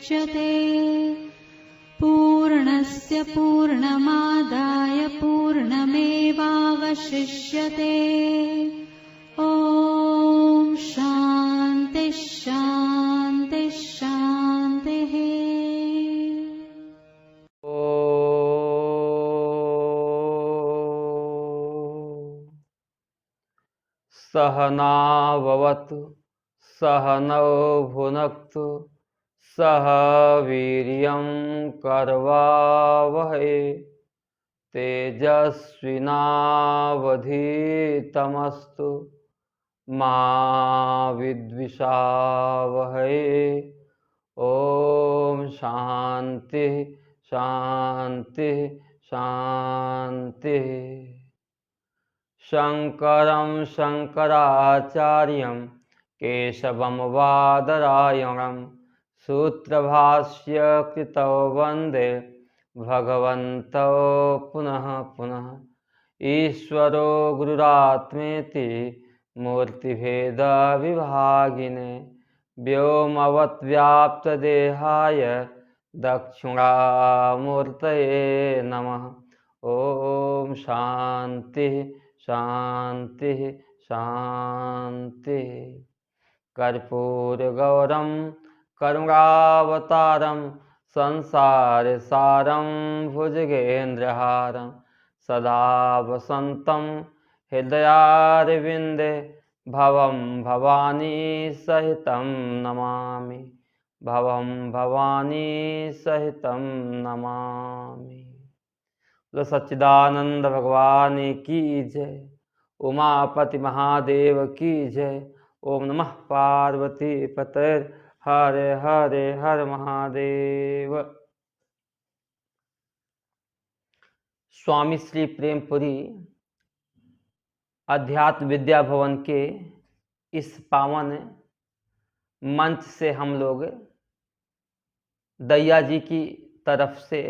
मुच्यते पूर्णस्य पूर्णमादाय पूर्णमेवावशिष्यते। ॐ शान्ति शान्ति शान्तिः। सहनाववतु सहनौ भुनक्तु सह वीर्यं करवावहै तेजस्विनावधीतमस्तु मा विद्विषावहै। ॐ शान्ति शान्ति शान्ति। शङ्करं शङ्कराचार्यं केशवं बादरायणं सूत्रभाष्य कृतौ वन्दे भगवन्तौ पुनः पुनः। ईश्वरो गुरुरात्मेति मूर्तिभेदविभागिने व्योमवद्व्याप्तदेहाय दक्षिणामूर्तये नमः। ॐ शान्ति शान्ति शान्ति। कर्पूरगौरं करुणावतारं संसारसारं भुजगेन्द्रहारं सदा वसन्तं हृदयारविन्दे भवं भवानी सहितं नमामि। भवं भवानी सहितं नमामि। तो सच्चिदानंद भगवान की जय। उमापति महादेव की जय। ओम नमः पार्वती पते हरे हरे हर महादेव। स्वामी श्री प्रेमपुरी अध्यात्म विद्या भवन के इस पावन मंच से हम लोग दैया जी की तरफ से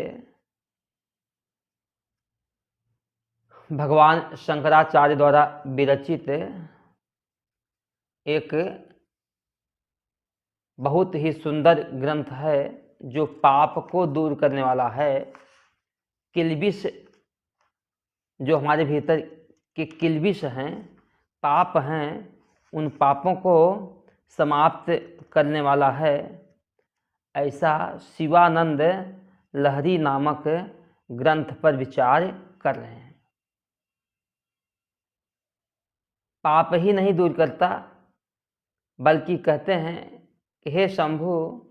भगवान शंकराचार्य द्वारा विरचित एक बहुत ही सुंदर ग्रंथ है जो पाप को दूर करने वाला है। किल्बिश जो हमारे भीतर के किल्बिश हैं, पाप हैं, उन पापों को समाप्त करने वाला है। ऐसा शिवानंद लहरी नामक ग्रंथ पर विचार कर रहे हैं। पाप ही नहीं दूर करता, बल्कि कहते हैं कि हे शंभु,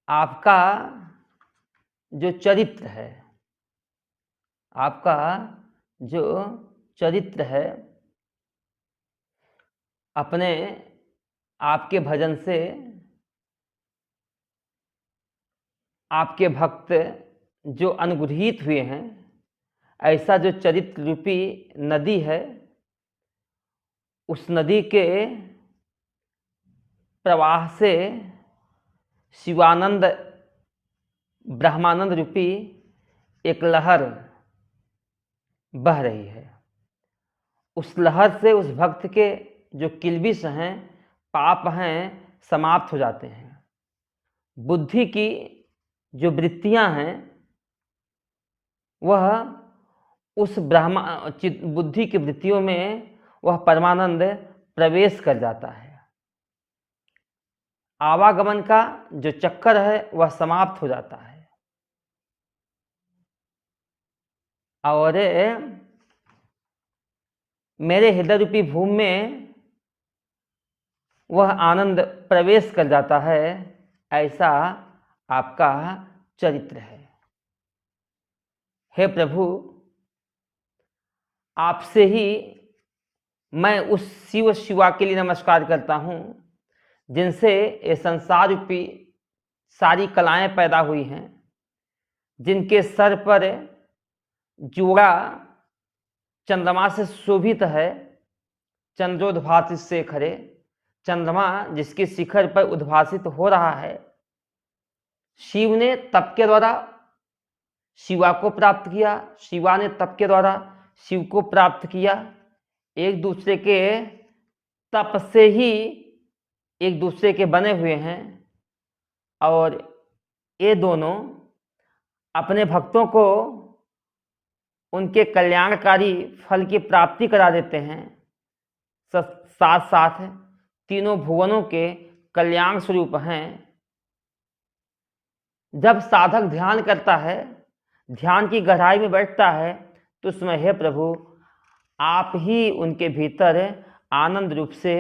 आपका जो चरित्र है, आपका जो चरित्र है, अपने आपके भजन से आपके भक्त जो अनुग्रहित हुए हैं, ऐसा जो चरित्र रूपी नदी है, उस नदी के प्रवाह से शिवानंद ब्रह्मानंद रूपी एक लहर बह रही है। उस लहर से उस भक्त के जो किल्बिश हैं, पाप हैं, समाप्त हो जाते हैं। बुद्धि की जो वृत्तियां हैं, वह उस बुद्धि की वृत्तियों में वह परमानंद प्रवेश कर जाता है। आवागमन का जो चक्कर है वह समाप्त हो जाता है और मेरे हृदय रूपी भूमि में वह आनंद प्रवेश कर जाता है। ऐसा आपका चरित्र है। हे प्रभु, आपसे ही मैं उस शिवा के लिए नमस्कार करता हूँ जिनसे ये संसार रूपी सारी कलाएं पैदा हुई हैं, जिनके सर पर जोड़ा चंद्रमा से शोभित है। चंद्रोद्भासित शेखरे, चंद्रमा जिसके शिखर पर उद्भासित हो रहा है। शिव ने तप के द्वारा शिवा को प्राप्त किया, शिवा ने तप के द्वारा शिव को प्राप्त किया। एक दूसरे के तप से ही एक दूसरे के बने हुए हैं। और ये दोनों अपने भक्तों को उनके कल्याणकारी फल की प्राप्ति करा देते हैं, साथ साथ तीनों भुवनों के कल्याण स्वरूप हैं। जब साधक ध्यान करता है, ध्यान की गहराई में बैठता है, तो उसमें हे प्रभु आप ही उनके भीतर आनंद रूप से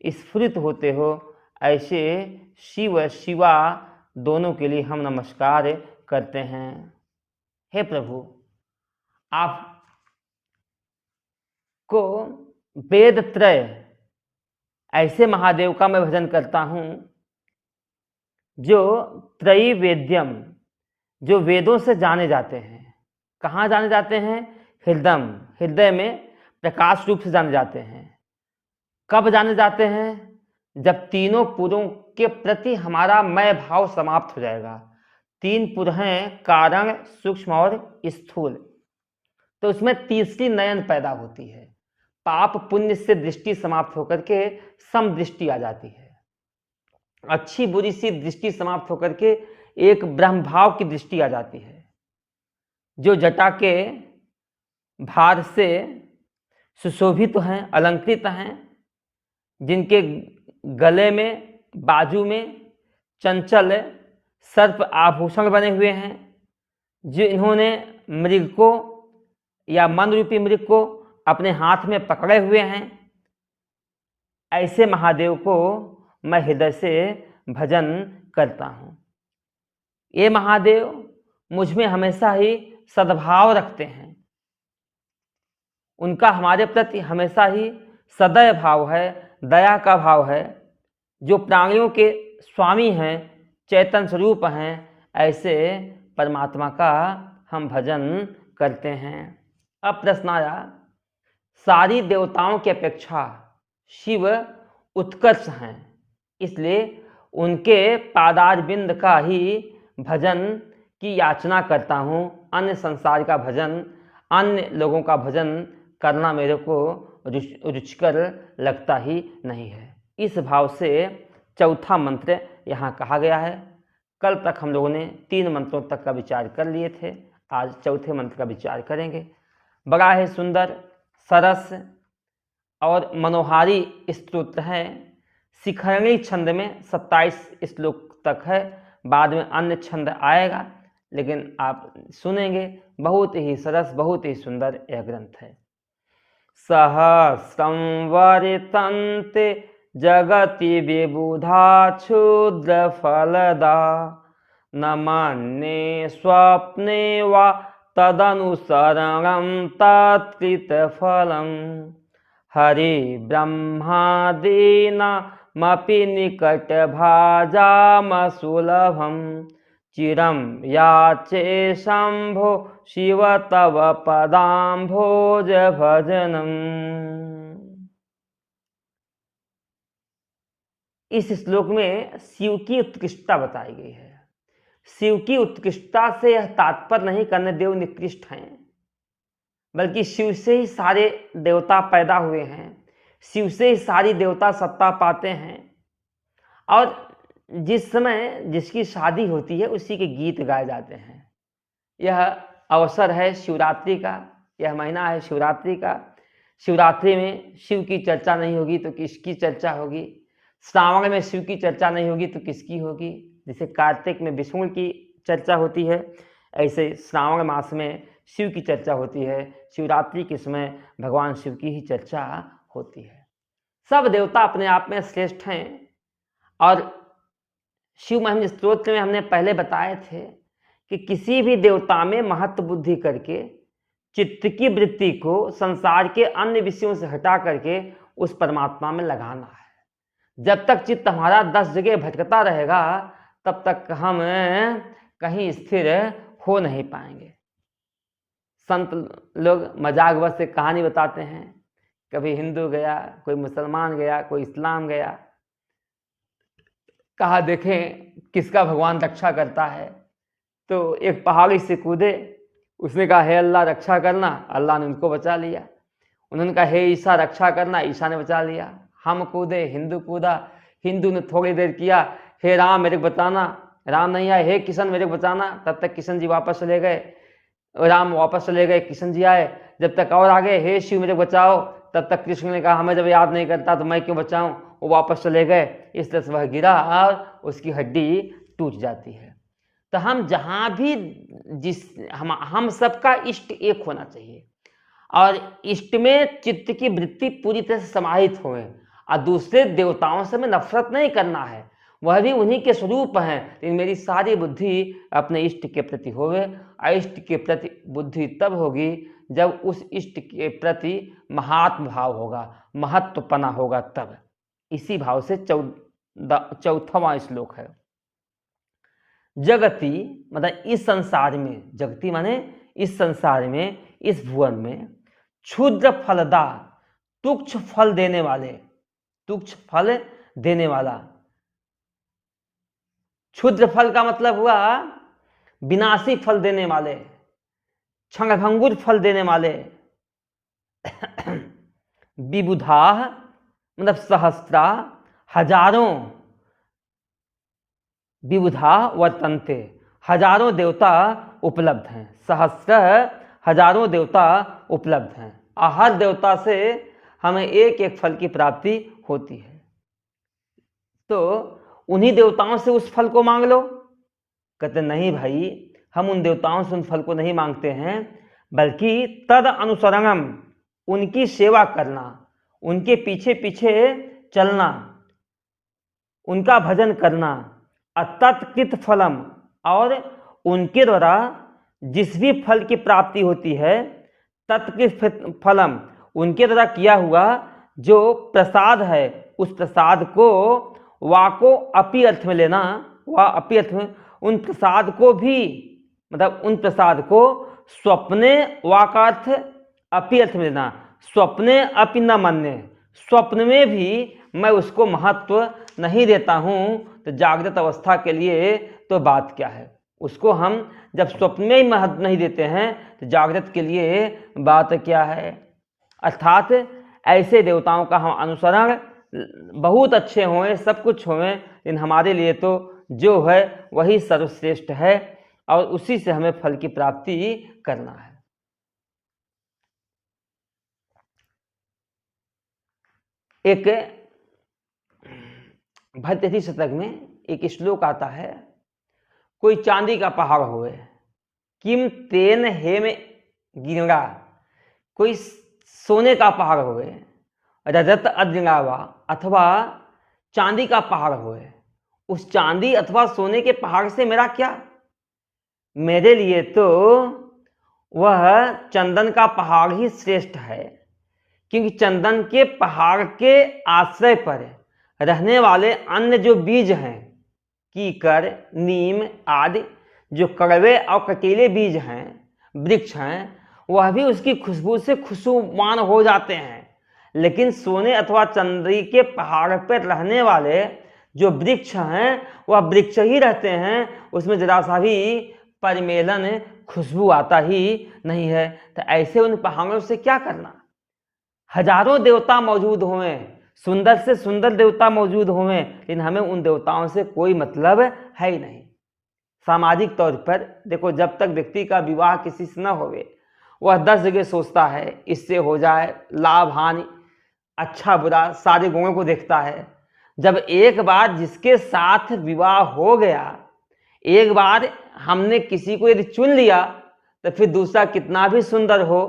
स्फुरित होते हो। ऐसे शिव शिवा दोनों के लिए हम नमस्कार करते हैं। हे प्रभु आप को वेद त्रय ऐसे महादेव का मैं भजन करता हूँ जो त्रयी वेद्यम, जो वेदों से जाने जाते हैं। कहाँ जाने जाते हैं? हृदय में प्रकाश रूप से जाने जाते हैं। कब जाने जाते हैं? जब तीनों पुरों के प्रति हमारा मैं भाव समाप्त हो जाएगा। तीन पुर हैं, कारण, सूक्ष्म और स्थूल। तो उसमें तीसरी नयन पैदा होती है। पाप पुण्य से दृष्टि समाप्त होकर के सम दृष्टि आ जाती है। अच्छी बुरी सी दृष्टि समाप्त होकर के एक ब्रह्म भाव की दृष्टि आ जाती है। जो जटा के भार से सुशोभित हैं, अलंकृत हैं, जिनके गले में, बाजू में चंचल सर्प आभूषण बने हुए हैं, जो इन्होंने मृग को या मन रूपी मृग को अपने हाथ में पकड़े हुए हैं, ऐसे महादेव को मैं हृदय से भजन करता हूँ। ये महादेव मुझ में हमेशा ही सद्भाव रखते हैं। उनका हमारे प्रति हमेशा ही सदय भाव है, दया का भाव है। जो प्राणियों के स्वामी हैं, चैतन्य स्वरूप हैं, ऐसे परमात्मा का हम भजन करते हैं। अब प्रश्न आया, सारी देवताओं की अपेक्षा शिव उत्कर्ष हैं, इसलिए उनके पादारविंद का ही भजन की याचना करता हूँ। अन्य संसार का भजन, अन्य लोगों का भजन करना मेरे को रुचिकर लगता ही नहीं है। इस भाव से चौथा मंत्र यहाँ कहा गया है। कल तक हम लोगों ने 3 मंत्रों तक का विचार कर लिए थे, आज चौथे मंत्र का विचार करेंगे। बड़ा ही सुंदर, सरस और मनोहारी स्तोत्र है। शिखरणी छंद में 27 श्लोक तक है, बाद में अन्य छंद आएगा, लेकिन आप सुनेंगे। बहुत ही सरस, बहुत ही सुंदर यह ग्रंथ है। सहस्रं वरितन्ते जगति विबुधा क्षुद्र फलदा, न मन्ये स्वप्ने वा तदनुसरणं तत्कृतफलं। हरि ब्रह्मादीनामपि निकटभाजामसुलभं, चिरं याचे शंभो शिव तव पदाम्भोज भजनम। इस श्लोक में शिव की उत्कृष्टता बताई गई है। शिव की उत्कृष्टता से यह तात्पर्य नहीं करने देव निकृष्ट हैं, बल्कि शिव से ही सारे देवता पैदा हुए हैं, शिव से ही सारी देवता सत्ता पाते हैं। और जिस समय जिसकी शादी होती है उसी के गीत गाए जाते हैं। यह अवसर है शिवरात्रि का, यह महीना है शिवरात्रि का। शिवरात्रि में शिव की चर्चा नहीं होगी तो किसकी चर्चा होगी? श्रावण में शिव की चर्चा नहीं होगी तो किसकी होगी? जैसे कार्तिक में विष्णु की चर्चा होती है, ऐसे श्रावण मास में शिव की चर्चा होती है। शिवरात्रि के समय भगवान शिव की ही चर्चा होती है। सब देवता अपने आप में श्रेष्ठ हैं। और शिव महिमा स्तोत्र में हमने पहले बताए थे कि किसी भी देवता में महत्व बुद्धि करके चित्त की वृत्ति को संसार के अन्य विषयों से हटा करके उस परमात्मा में लगाना है। जब तक चित्त हमारा 10 जगह भटकता रहेगा तब तक हम कहीं स्थिर हो नहीं पाएंगे। संत लोग मजाक से कहानी बताते हैं, कभी हिंदू गया, कोई मुसलमान गया, कोई इस्लाम गया, कहा देखें किसका भगवान रक्षा करता है। तो एक पहाड़ी से कूदे, उसने कहा हे अल्लाह रक्षा करना, अल्लाह ने उनको बचा लिया। उन्होंने कहा हे ईसा रक्षा करना, ईसा ने बचा लिया। हम कूदे, हिंदू कूदा, हिंदू ने थोड़ी देर किया हे राम मेरे को बताना, राम नहीं आए, हे किशन मेरे को बचाना, तब तक किशन जी वापस चले गए, राम वापस चले गए, किशन जी आए, जब तक और आ गए, हे शिव मेरे को बचाओ, तब तक कृष्ण ने कहा हमें जब याद नहीं करता तो मैं क्यों बचाऊं, वो वापस चले गए, इस तरह से वह गिरा और उसकी हड्डी टूट जाती है। तो हम जहाँ भी हम सबका इष्ट एक होना चाहिए और इष्ट में चित्त की वृत्ति पूरी तरह से समाहित होए और दूसरे देवताओं से हमें नफरत नहीं करना है, वह भी उन्हीं के स्वरूप हैं, लेकिन मेरी सारी बुद्धि अपने इष्ट के प्रति होवे। इष्ट के प्रति बुद्धि तब होगी जब उस इष्ट के प्रति महात्म भाव होगा, महत्वपना होगा, तब। इसी भाव से 14वां श्लोक है। जगति मतलब इस संसार में, जगति माने इस संसार में, इस भुवन में, क्षुद्र फलदा, तुच्छ फल देने वाले, तुच्छ फल देने वाला। क्षुद्र फल का मतलब हुआ विनाशी फल देने वाले, क्षणभंगुर फल देने वाले। विबुधा मतलब सहस्रा, हजारों, विबुधा वर्तन्ते, हजारों देवता उपलब्ध हैं, सहस्र हजारों देवता उपलब्ध हैं और हर देवता से हमें एक एक फल की प्राप्ति होती है। तो उन्हीं देवताओं से उस फल को मांग लो। कहते नहीं भाई, हम उन देवताओं से उन फल को नहीं मांगते हैं, बल्कि तद अनुसरणम, उनकी सेवा करना, उनके पीछे पीछे चलना, उनका भजन करना, अतत्कृत फलम, और उनके द्वारा जिस भी फल की प्राप्ति होती है, तत्कृत फलम, उनके द्वारा किया हुआ जो प्रसाद है, उस प्रसाद को वाको अपि अर्थ में लेना, वा अपि अर्थ में, उन प्रसाद को भी मतलब उन प्रसाद को स्वप्ने वाकार्थ अपि अर्थ में लेना, स्वप्ने अपि न मान्य, स्वप्न में भी मैं उसको महत्व नहीं देता हूँ। तो जागृत अवस्था के लिए तो बात क्या है, उसको हम जब स्वप्न में ही महत्व नहीं देते हैं तो जागृत के लिए बात क्या है। अर्थात ऐसे देवताओं का हम अनुसरण बहुत अच्छे हों, सब कुछ हों, लेकिन हमारे लिए तो जो है वही सर्वश्रेष्ठ है और उसी से हमें फल की प्राप्ति करना है। एक भरतरी शतक में एक श्लोक आता है, कोई चांदी का पहाड़ होए, किम तेन हेम गिंगा, कोई सोने का पहाड़ होए, रजत अद्रिंगावा, अथवा चांदी का पहाड़ होए, उस चांदी अथवा सोने के पहाड़ से मेरा क्या, मेरे लिए तो वह चंदन का पहाड़ ही श्रेष्ठ है, क्योंकि चंदन के पहाड़ के आश्रय पर रहने वाले अन्य जो बीज हैं, कीकर, नीम आदि जो कड़वे और कटीले बीज हैं, वृक्ष हैं, वह भी उसकी खुशबू से खुशबूमान हो जाते हैं। लेकिन सोने अथवा चांदी के पहाड़ पर रहने वाले जो वृक्ष हैं, वह वृक्ष ही रहते हैं, उसमें जरा सा भी परिमेलन, खुशबू आता ही नहीं है। तो ऐसे उन पहाड़ों से क्या करना, हजारों देवता मौजूद हों, सुंदर से सुंदर देवता मौजूद हों, लेकिन हमें उन देवताओं से कोई मतलब है ही नहीं। सामाजिक तौर पर देखो, जब तक व्यक्ति का विवाह किसी से न होवे, वह 10 जगह सोचता है इससे हो जाए, लाभ हानि, अच्छा बुरा सारे गुणों को देखता है। जब एक बार जिसके साथ विवाह हो गया, एक बार हमने किसी को यदि चुन लिया, तो फिर दूसरा कितना भी सुंदर हो,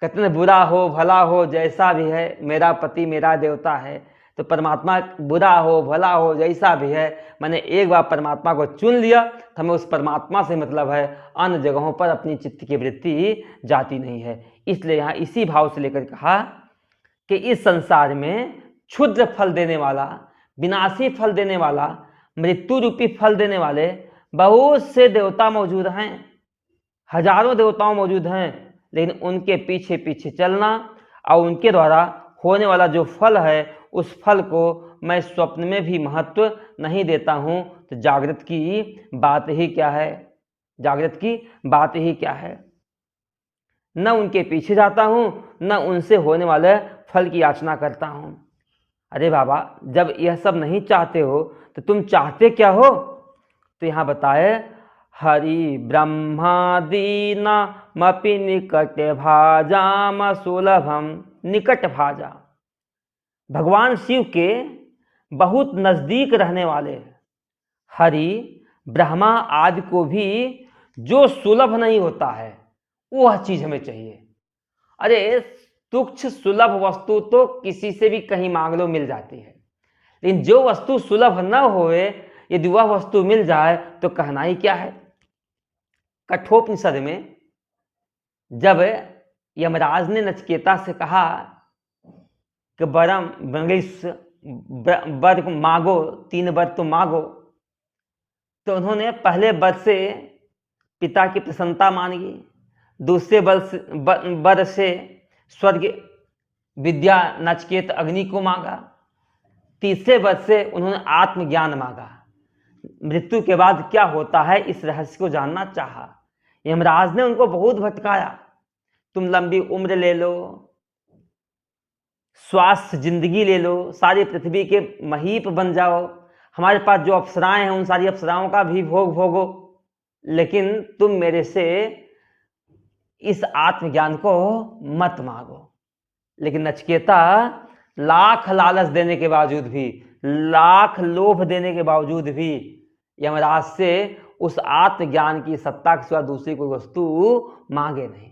कितना बुरा हो, भला हो, जैसा भी है, मेरा पति मेरा देवता है। तो परमात्मा बुरा हो, भला हो, जैसा भी है, मैंने एक बार परमात्मा को चुन लिया तो हमें उस परमात्मा से मतलब है, अन्य जगहों पर अपनी चित्त की वृत्ति जाती नहीं है। इसलिए यहाँ इसी भाव से लेकर कहा कि इस संसार में क्षुद्र फल देने वाला, विनाशी फल देने वाला, मृत्यु रूपी फल देने वाले बहुत से देवता मौजूद हैं, हजारों देवताओं मौजूद हैं, लेकिन उनके पीछे पीछे चलना और उनके द्वारा होने वाला जो फल है, उस फल को मैं स्वप्न में भी महत्व नहीं देता हूं। तो जागृत की बात ही क्या है, जागृत की बात ही क्या है। न उनके पीछे जाता हूं, न उनसे होने वाले फल की याचना करता हूं। अरे बाबा, जब यह सब नहीं चाहते हो तो तुम चाहते क्या हो? तो यहाँ बताए हरि ब्रह्मादीनामपि निकट भाजाम सुलभम। निकट भाजा, भगवान शिव के बहुत नजदीक रहने वाले हरि ब्रह्मा आदि को भी जो सुलभ नहीं होता है वह चीज हमें चाहिए। अरे तुच्छ सुलभ वस्तु तो किसी से भी कहीं मांग लो मिल जाती है, लेकिन जो वस्तु सुलभ न होए यदि वह वस्तु मिल जाए तो कहना ही क्या है। कठोपनिषद में जब यमराज ने नचिकेता से कहा कि वर मांगो, 3 वर तो मांगो, तो उन्होंने पहले वर से पिता की प्रसन्नता मांगी, दूसरे वर से स्वर्ग विद्या नचिकेत अग्नि को मांगा, तीसरे वर से उन्होंने आत्मज्ञान मांगा। मृत्यु के बाद क्या होता है इस रहस्य को जानना चाहा। यमराज ने उनको बहुत भटकाया, तुम लंबी उम्र ले लो, स्वास्थ्य जिंदगी ले लो, सारी पृथ्वी के महीप बन जाओ, हमारे पास जो अप्सराएं हैं उन सारी अप्सराओं का भी भोग भोगो, लेकिन तुम मेरे से इस आत्मज्ञान को मत मांगो। लेकिन नचिकेता लाख लालच देने के बावजूद भी, लाख लोभ देने के बावजूद भी यमराज से उस आत्मज्ञान की सत्ता के सिवा दूसरी कोई वस्तु मांगे नहीं।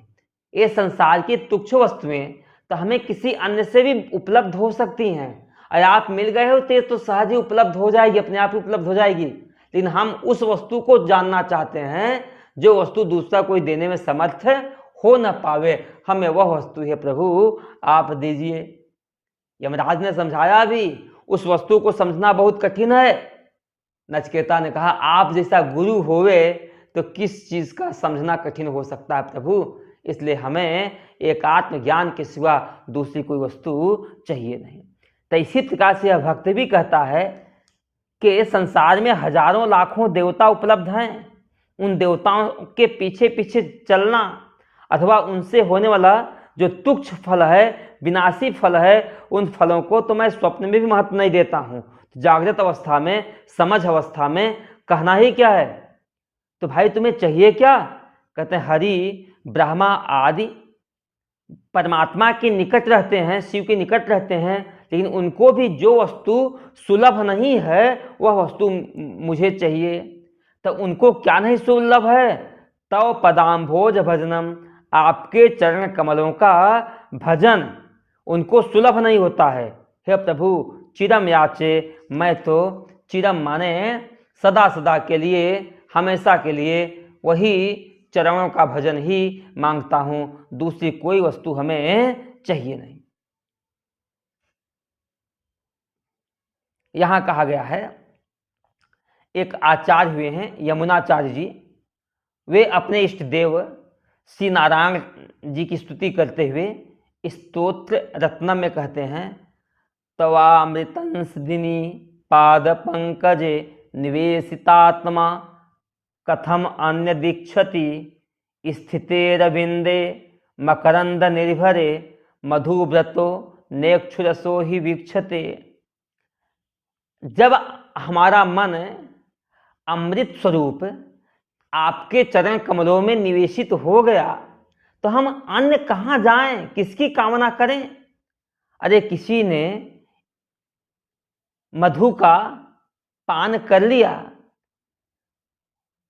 ये संसार की तुच्छ वस्तुएं तो हमें किसी अन्य से भी उपलब्ध हो सकती हैं, और आप मिल गए हो तो सहज ही उपलब्ध हो जाएगी, अपने आप ही उपलब्ध हो जाएगी। लेकिन हम उस वस्तु को जानना चाहते हैं जो वस्तु दूसरा कोई देने में समर्थ हो न पावे। हमें वह वस्तु है प्रभु आप दीजिए। यमराज ने समझाया भी, उस वस्तु को समझना बहुत कठिन है। नचिकेता ने कहा आप जैसा गुरु होवे तो किस चीज का समझना कठिन हो सकता है प्रभु, इसलिए हमें एक आत्मज्ञान के सिवा दूसरी कोई वस्तु चाहिए नहीं। तो इसी प्रकार से यह भक्त भी कहता है कि संसार में हजारों लाखों देवता उपलब्ध हैं, उन देवताओं के पीछे पीछे चलना अथवा उनसे होने वाला जो तुच्छ फल है, विनाशी फल है, उन फलों को तो मैं स्वप्न में भी महत्व नहीं देता हूँ। जागृत अवस्था में, समझ अवस्था में कहना ही क्या है। तो भाई तुम्हें चाहिए क्या? कहते हैं हरि ब्रह्मा आदि परमात्मा के निकट रहते हैं, शिव के निकट रहते हैं, लेकिन उनको भी जो वस्तु सुलभ नहीं है वह वस्तु मुझे चाहिए। तो उनको क्या नहीं सुलभ है? तव पदाम्भोज भजनम, आपके चरण कमलों का भजन उनको सुलभ नहीं होता है। हे प्रभु चिरम याचे, मैं तो चिरम माने सदा सदा के लिए, हमेशा के लिए वही चरणों का भजन ही मांगता हूं, दूसरी कोई वस्तु हमें चाहिए नहीं। यहां कहा गया है, एक आचार्य हुए हैं यमुनाचार्य जी, वे अपने इष्ट देव श्री नारायण जी की स्तुति करते हुए स्तोत्र रत्नम में कहते हैं, तवामृतंस दिनी पाद पंकजे निवेशितात्मा कथम अन्य दीक्षति स्थितेरविंदे मकरंद निर्भरे मधुव्रतो नेक्षुरसो ही वीक्षते। जब हमारा मन अमृत स्वरूप आपके चरण कमलों में निवेशित हो गया तो हम अन्य कहाँ जाएं, किसकी कामना करें? अरे किसी ने मधु का पान कर लिया,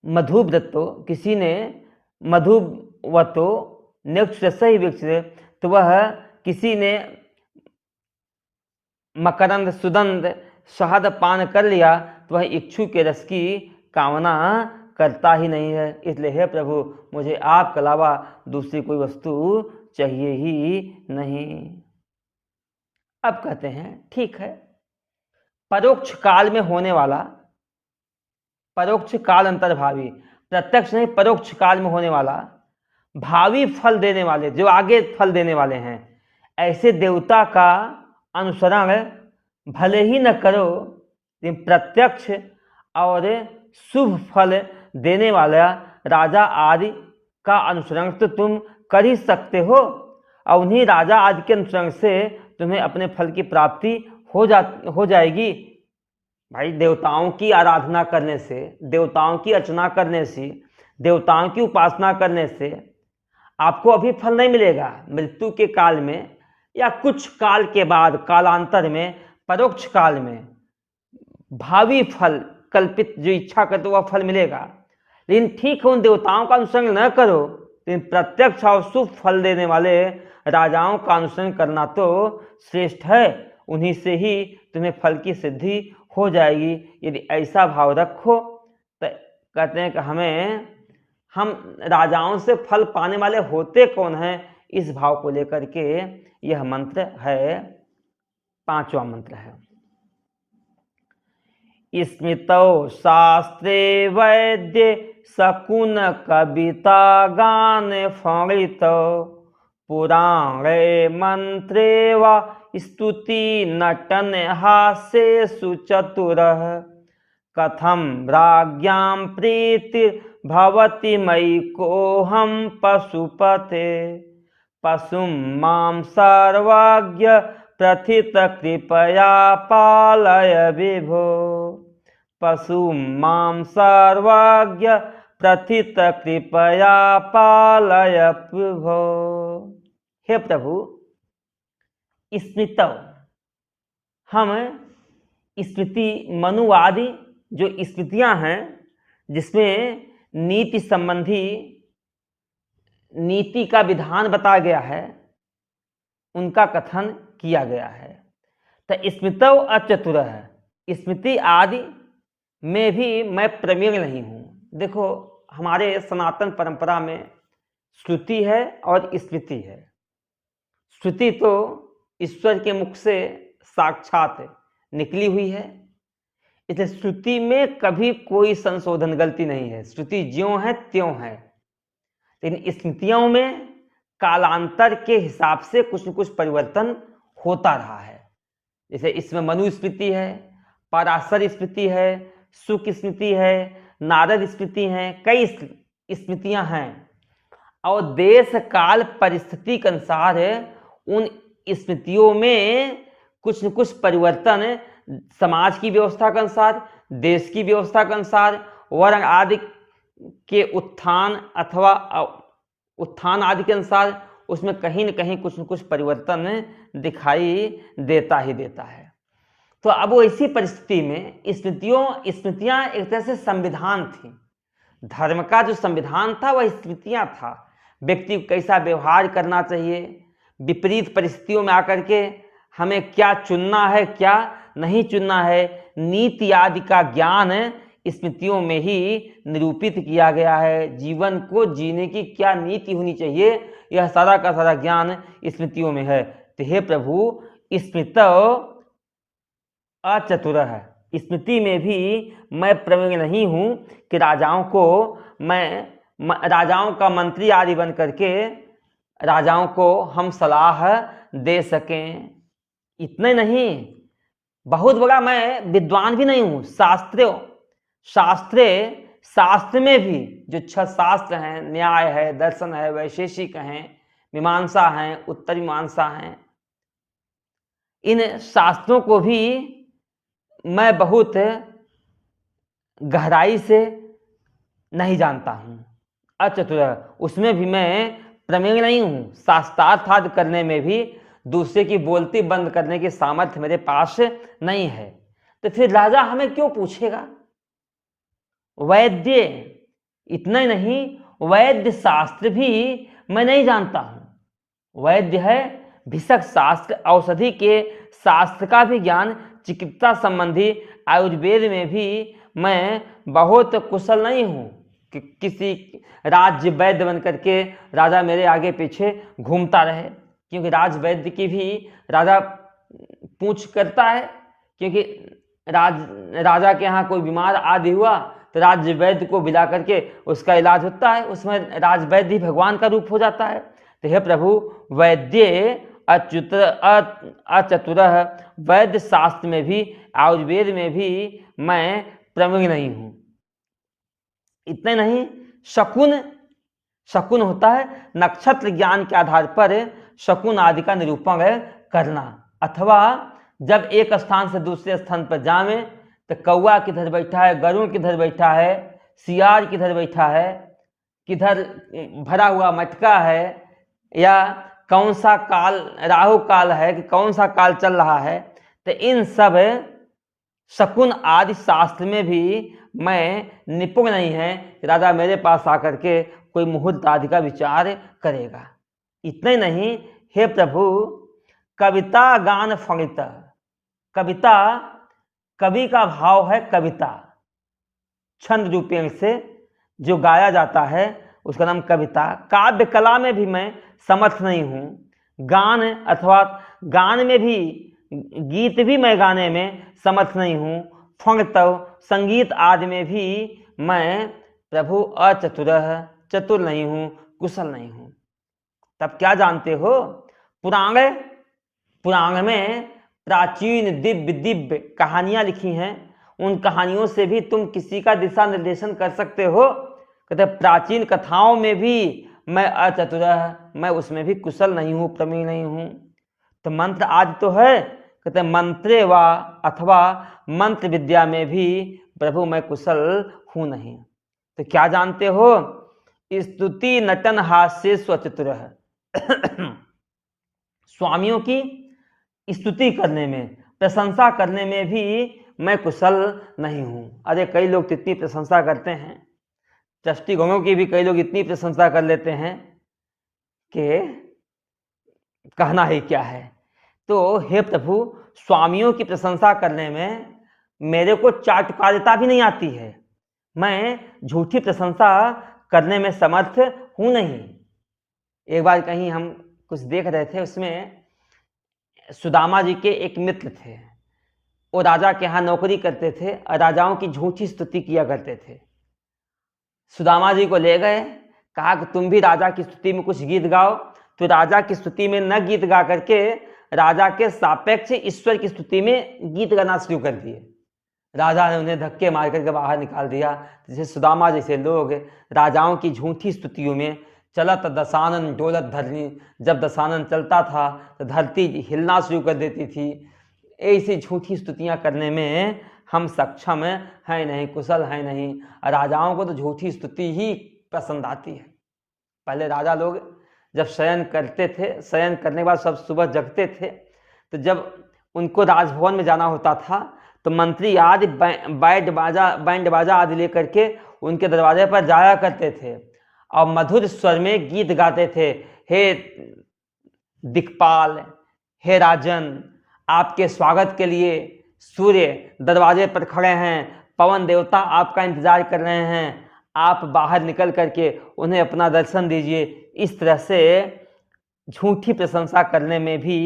मधुव्रतो, किसी ने मधुवतो नेक्षुरसो वीक्षते, तो वह किसी ने मकरंद सुगंध शहद पान कर लिया तो वह इच्छु के रस की कामना करता ही नहीं है। इसलिए हे प्रभु मुझे आपके अलावा दूसरी कोई वस्तु चाहिए ही नहीं। अब कहते हैं ठीक है, परोक्ष काल में होने वाला, परोक्ष काल अंतर्भावी, प्रत्यक्ष नहीं परोक्ष काल में होने वाला, भावी फल देने वाले, जो आगे फल देने वाले हैं, ऐसे देवता का अनुसरण भले ही न करो, लेकिन प्रत्यक्ष और शुभ फल देने वाला राजा आदि का अनुसरण तो तुम कर ही सकते हो, और उन्हीं राजा आदि के अनुसरण से तुम्हें अपने फल की प्राप्ति हो जाएगी। भाई देवताओं की आराधना करने से, देवताओं की अर्चना करने से, देवताओं की उपासना करने से आपको अभी फल नहीं मिलेगा। मृत्यु के काल में या कुछ काल के बाद, कालांतर में, परोक्ष काल में भावी फल, कल्पित जो इच्छा करते वह फल मिलेगा। लेकिन ठीक है, उन देवताओं का अनुसरण न करो, लेकिन प्रत्यक्ष और शुभ फल देने वाले राजाओं का अनुसरण करना तो श्रेष्ठ है। उन्हीं से ही तुम्हें फल की सिद्धि हो जाएगी। यदि ऐसा भाव रखो तो कहते हैं कि हम राजाओं से फल पाने वाले होते कौन हैं, इस भाव को लेकर के यह मंत्र है, 5वां मंत्र है। स्मृतौ शास्त्रे वैद्य शकुन कविता गान फणितौ पुराणे मंत्रे वा स्तुति नटन हास्येषु चतुरः कथम राज्ञां प्रीति भवति मयि कोऽहं पशुपते पशुं मां सर्वज्ञ प्रथित कृपया पालय विभो पशुं मां सर्वज्ञ प्रथित कृपया पालय विभो। हे प्रभु, स्मृतौ, हम स्मृति मनुवादी जो स्मृतियां हैं जिसमें नीति संबंधी नीति का विधान बताया गया है, उनका कथन किया गया है। तो स्मृतौ अचतुर है, स्मृति आदि में भी मैं प्रवीण नहीं हूं। देखो, हमारे सनातन परंपरा में श्रुति है और स्मृति है। श्रुति तो ईश्वर के मुख से साक्षात निकली हुई है, इसलिए श्रुति में कभी कोई संशोधन गलती नहीं है, श्रुति ज्यों है त्यों है। लेकिन स्मृतियों में कालांतर के हिसाब से कुछ न कुछ परिवर्तन होता रहा है। जैसे इसमें मनु स्मृति है, पराशर स्मृति है, सुक स्मृति है, नारद स्मृति है, कई स्मृतियां हैं। और देश काल परिस्थिति के अनुसार उन स्मृतियों में कुछ न कुछ परिवर्तन समाज की व्यवस्था के अनुसार, देश की व्यवस्था के अनुसार, वर्ण आदि के उत्थान अथवा उत्थान आदि के अनुसार उसमें कहीं न कहीं कुछ न कुछ परिवर्तन दिखाई देता ही देता है। तो अब वो इसी परिस्थिति में स्मृतियां एक तरह से संविधान थी। धर्म का जो संविधान था वह स्मृतियां था। व्यक्ति को कैसा व्यवहार करना चाहिए, विपरीत परिस्थितियों में आकर के हमें क्या चुनना है, क्या नहीं चुनना है, नीति आदि का ज्ञान स्मृतियों में ही निरूपित किया गया है। जीवन को जीने की क्या नीति होनी चाहिए, यह सारा का सारा ज्ञान स्मृतियों में है। तो हे प्रभु, स्मृतौ अचतुर है, स्मृति में भी मैं प्रवीण नहीं हूं कि राजाओं का मंत्री आदि बन करके राजाओं को हम सलाह दे सकें। इतने नहीं, बहुत बड़ा मैं विद्वान भी नहीं हूं। शास्त्र में भी जो 6 शास्त्र हैं, न्याय है, दर्शन है, वैशेषिक हैं, मीमांसा हैं, उत्तर मीमांसा हैं, इन शास्त्रों को भी मैं बहुत गहराई से नहीं जानता हूं। अचतुर, उसमें भी मैं प्रवीण नहीं हूं। शास्त्रार्थ करने में भी दूसरे की बोलती बंद करने की सामर्थ्य मेरे पास नहीं है। तो फिर राजा हमें क्यों पूछेगा? वैद्य, इतना ही नहीं, वैद्य शास्त्र भी मैं नहीं जानता हूं। वैद्य है भिषक शास्त्र, औषधि के शास्त्र का भी ज्ञान, चिकित्सा संबंधी आयुर्वेद में भी मैं बहुत कुशल नहीं हूं कि किसी राज्य वैद्य बन करके राजा मेरे आगे पीछे घूमता रहे, क्योंकि राज वैद्य की भी राजा पूछ करता है। क्योंकि राजा के यहाँ कोई बीमार आदि हुआ तो राज्य वैद्य को बुला करके उसका इलाज होता है, उसमें राज वैद्य ही भगवान का रूप हो जाता है। तो हे प्रभु, वैद्य अचतुर, वैद्य शास्त्र में भी, आयुर्वेद में भी मैं प्रवीण नहीं हूं। इतने नहीं, शकुन होता है नक्षत्र ज्ञान के आधार पर शकुन आदि का निरूपण करना, अथवा जब एक स्थान से दूसरे स्थान पर जावें तो कौआ किधर बैठा है, गरुड़ किधर बैठा है, सियार किधर बैठा है, किधर भरा हुआ मटका है, या कौन सा काल राहु काल है कि कौन सा काल चल रहा है, तो इन सब शकुन आदि शास्त्र में भी मैं निपुण नहीं है। राजा मेरे पास आकर के कोई मुहूर्त आदि का विचार करेगा। इतने नहीं, हे प्रभु, कविता गान फणित, कविता, कवि का भाव है कविता, छंद रूपेण से जो गाया जाता है उसका नाम कविता। काव्य कला में भी मैं समर्थ नहीं हूँ। गान अथवा गान में भी, गीत भी मैं गाने में समर्थ नहीं हूँ। फंगतव, संगीत आदि में भी मैं प्रभु अचतुरः, चतुर नहीं हूँ, कुशल नहीं हूँ। तब क्या जानते हो? पुराण, पुराण में प्राचीन दिव्य दिव्य कहानियां लिखी हैं। उन कहानियों से भी तुम किसी का दिशा निर्देशन कर सकते हो। कहते प्राचीन कथाओं में भी मैं अचतुरः, मैं उसमें भी कुशल नहीं हूँ, प्रवीण नहीं हूँ। तो मंत्र आदि तो है, कहते मंत्रे वा अथवा मंत्र विद्या में भी प्रभु मैं कुशल हूँ नहीं। तो क्या जानते हो? स्तुति नटन हास्य स्वचतुरः, स्वामियों की स्तुति करने में, प्रशंसा करने में भी मैं कुशल नहीं हूँ। अरे कई लोग तो इतनी प्रशंसा करते हैं, दृष्टि गणों की भी कई लोग इतनी प्रशंसा कर लेते हैं कि कहना ही क्या है। तो हे प्रभु, स्वामियों की प्रशंसा करने में मेरे को चाटुकारिता भी नहीं आती है। मैं झूठी प्रशंसा करने में समर्थ हूँ नहीं। एक बार कहीं हम कुछ देख रहे थे, उसमें सुदामा जी के एक मित्र थे। वो राजा के यहाँ नौकरी करते थे और राजाओं की झूठी स्तुति किया करते थे। सुदामा जी को ले गए, कहा कि तुम भी राजा की स्तुति में कुछ गीत गाओ। तो राजा की स्तुति में न गीत गा करके राजा के सापेक्ष ईश्वर की स्तुति में गीत गाना शुरू कर दिए। राजा ने उन्हें धक्के मार करके बाहर निकाल दिया। जैसे सुदामा जैसे लोग राजाओं की झूठी स्तुतियों में, चलत दशानन डोलत धरनी, जब दशानन चलता था तो धरती हिलना शुरू कर देती थी। ऐसी झूठी स्तुतियां करने में हम सक्षम हैं नहीं, कुशल हैं नहीं। राजाओं को तो झूठी स्तुति ही पसंद आती है। पहले राजा लोग जब शयन करते थे, शयन करने के बाद सब सुबह जगते थे, तो जब उनको राजभवन में जाना होता था तो मंत्री आदि बैंड बाजा आदि लेकर के उनके दरवाजे पर जाया करते थे और मधुर स्वर में गीत गाते थे। हे दिक्पाल, हे राजन, आपके स्वागत के लिए सूर्य दरवाजे पर खड़े हैं, पवन देवता आपका इंतजार कर रहे हैं, आप बाहर निकल करके उन्हें अपना दर्शन दीजिए। इस तरह से झूठी प्रशंसा करने में भी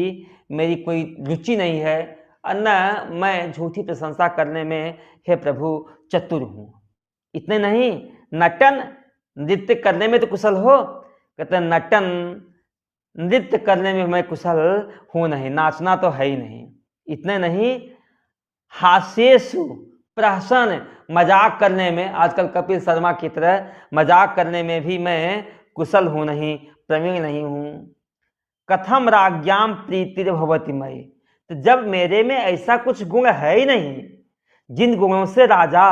मेरी कोई रुचि नहीं है, और न मैं झूठी प्रशंसा करने में हे प्रभु चतुर हूँ। इतने नहीं, नटन नृत्य करने में तो कुशल हो। कहते हैं नटन नृत्य करने में मैं कुशल हूँ नहीं, नाचना तो है ही नहीं। इतने नहीं, हास्येषु प्रहसन, मजाक करने में, आजकल कपिल शर्मा की तरह मजाक करने में भी मैं कुशल हूँ नहीं, प्रवीण नहीं हूँ। कथम राज्ञाम प्रीतिर्भवति मयि, तो जब मेरे में ऐसा कुछ गुण है ही नहीं जिन गुणों से राजा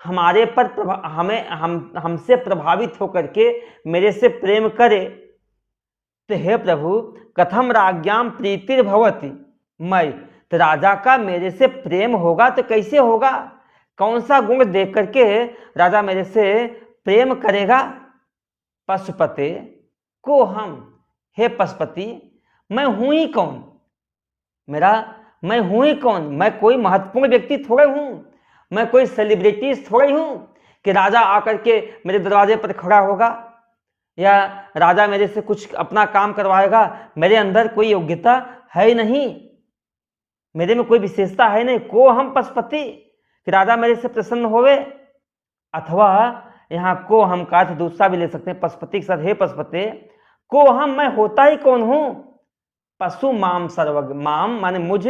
हमारे पर हमसे प्रभावित होकर के मेरे से प्रेम करे, तो हे प्रभु कथम राज्ञाम प्रीतिर्भवति मयि, तो राजा का मेरे से प्रेम होगा तो कैसे होगा? कौन सा गुण देख करके राजा मेरे से प्रेम करेगा? पशुपते को हम, हे पशुपति, मैं हूं ही कौन? मैं हूं ही कौन? मैं कोई महत्वपूर्ण व्यक्ति थोड़े हूं, मैं कोई सेलिब्रिटी थोड़े हूं कि राजा आकर के मेरे दरवाजे पर खड़ा होगा या राजा मेरे से कुछ अपना काम करवाएगा। मेरे अंदर कोई योग्यता है ही नहीं, मेरे में कोई विशेषता है नहीं। को हम पशुपति, कि राजा मेरे से प्रसन्न होवे। अथवा यहाँ को हम का अर्थ दूसरा भी ले सकते हैं, पशुपति के साथ हे पशुपते को हम, मैं होता ही कौन हूं? पशु माम सर्वज्ञ, माम माने मुझ,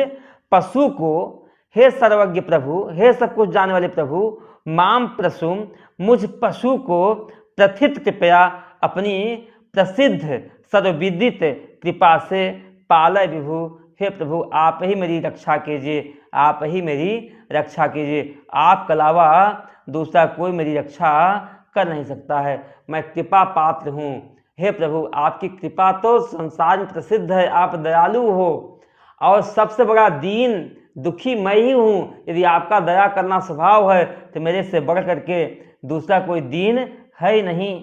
पशु को, हे सर्वज्ञ प्रभु, हे सब कुछ जानने वाले प्रभु, माम प्रसुम, मुझ पशु को प्रथित कृपया अपनी प्रसिद्ध सर्वविदित कृपा से पालय विभु, हे प्रभु आप ही मेरी रक्षा कीजिए, आप ही मेरी रक्षा कीजिए। आपके अलावा दूसरा कोई मेरी रक्षा कर नहीं सकता है। मैं कृपा पात्र हूँ। हे प्रभु आपकी कृपा तो संसार में प्रसिद्ध है। आप दयालु हो और सबसे बड़ा दीन दुखी मैं ही हूँ। यदि आपका दया करना स्वभाव है तो मेरे से बढ़ करके दूसरा कोई दीन है ही नहीं,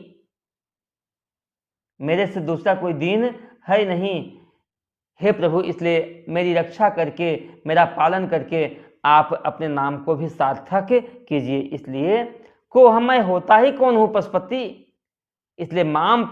मेरे से दूसरा कोई दीन है ही नहीं। हे प्रभु इसलिए मेरी रक्षा करके, मेरा पालन करके आप अपने नाम को भी सार्थक कीजिए। इसलिए को हम मैं होता ही कौन हूँ पशुपति, इसलिए माम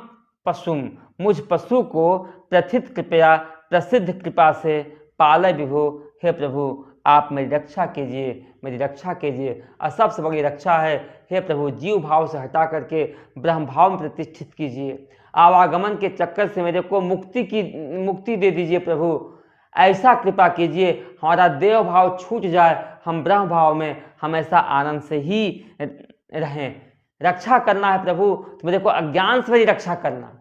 पशुम मुझ पशु को प्रथित कृपया प्रसिद्ध कृपा से पालय विभो। हे प्रभु आप मेरी रक्षा कीजिए, मेरी रक्षा कीजिए। और सबसे बड़ी रक्षा है हे प्रभु जीव भाव से हटा करके ब्रह्म भाव में प्रतिष्ठित कीजिए। आवागमन के चक्कर से मेरे को मुक्ति दे दीजिए प्रभु। ऐसा कृपा कीजिए हमारा देव भाव छूट जाए, हम ब्रह्म भाव में हमेशा आनंद से ही रहें। रक्षा करना है प्रभु तो मेरे को अज्ञान से मेरी रक्षा करना,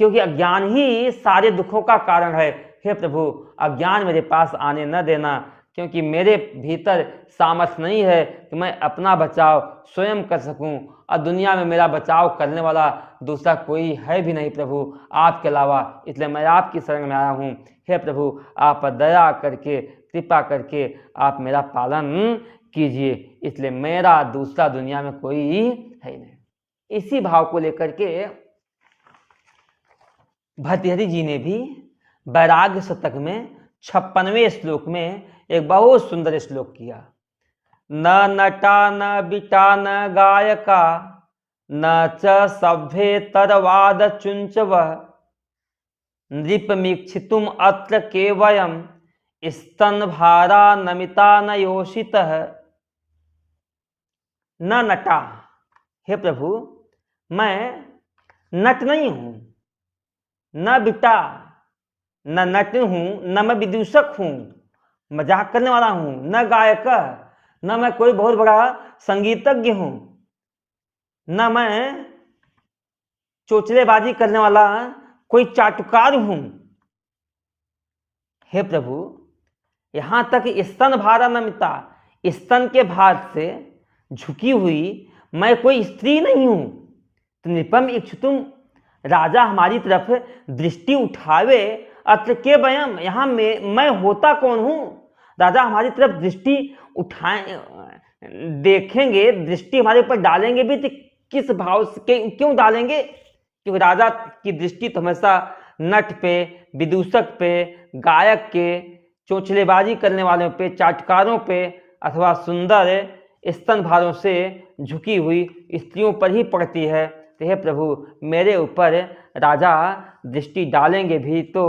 क्योंकि अज्ञान ही सारे दुखों का कारण है। हे प्रभु अज्ञान मेरे पास आने न देना, क्योंकि मेरे भीतर सामर्थ्य नहीं है कि मैं अपना बचाव स्वयं कर सकूं, और दुनिया में मेरा बचाव करने वाला दूसरा कोई है भी नहीं प्रभु आपके अलावा। इसलिए मैं आपकी शरण में आया हूँ। हे प्रभु आप दया करके कृपा करके आप मेरा पालन कीजिए। इसलिए मेरा दूसरा दुनिया में कोई है नहीं। इसी भाव को लेकर के भर्तृहरि जी ने भी वैराग्य शतक में 56वें श्लोक में एक बहुत सुंदर श्लोक किया। न नटा न बिटा न गायका न च सभ्ये तरवाद चुंचव नृपमीक्षितुम अत्र केवयम स्तन भारा नमिता न योषितः। न नटा, हे प्रभु मैं नट नहीं हूं, न बिटा न नट हूं, न मैं विदूषक हूं, मजाक करने वाला हूं, न गायक, न मैं कोई बहुत बड़ा संगीतज्ञ हूं, न मैं चोचलेबाजी करने वाला कोई चाटुकार हूं। हे प्रभु यहां तक स्तन भारा नमिता, स्तन के भार से झुकी हुई मैं कोई स्त्री नहीं हूं। तो निपम इच्छुतुम राजा हमारी तरफ दृष्टि उठावे अत्र के वयम, यहाँ मैं होता कौन हूँ। राजा हमारी तरफ दृष्टि उठाए देखेंगे, दृष्टि हमारे ऊपर डालेंगे भी तो किस भाव से क्यों डालेंगे, क्योंकि राजा की दृष्टि तो हमेशा नट पे, विदूषक पे, गायक के, चोचलेबाजी करने वालों पे, चाटकारों पे अथवा सुंदर स्तन भारों से झुकी हुई स्त्रियों पर ही पड़ती है। तो हे प्रभु मेरे ऊपर राजा दृष्टि डालेंगे भी तो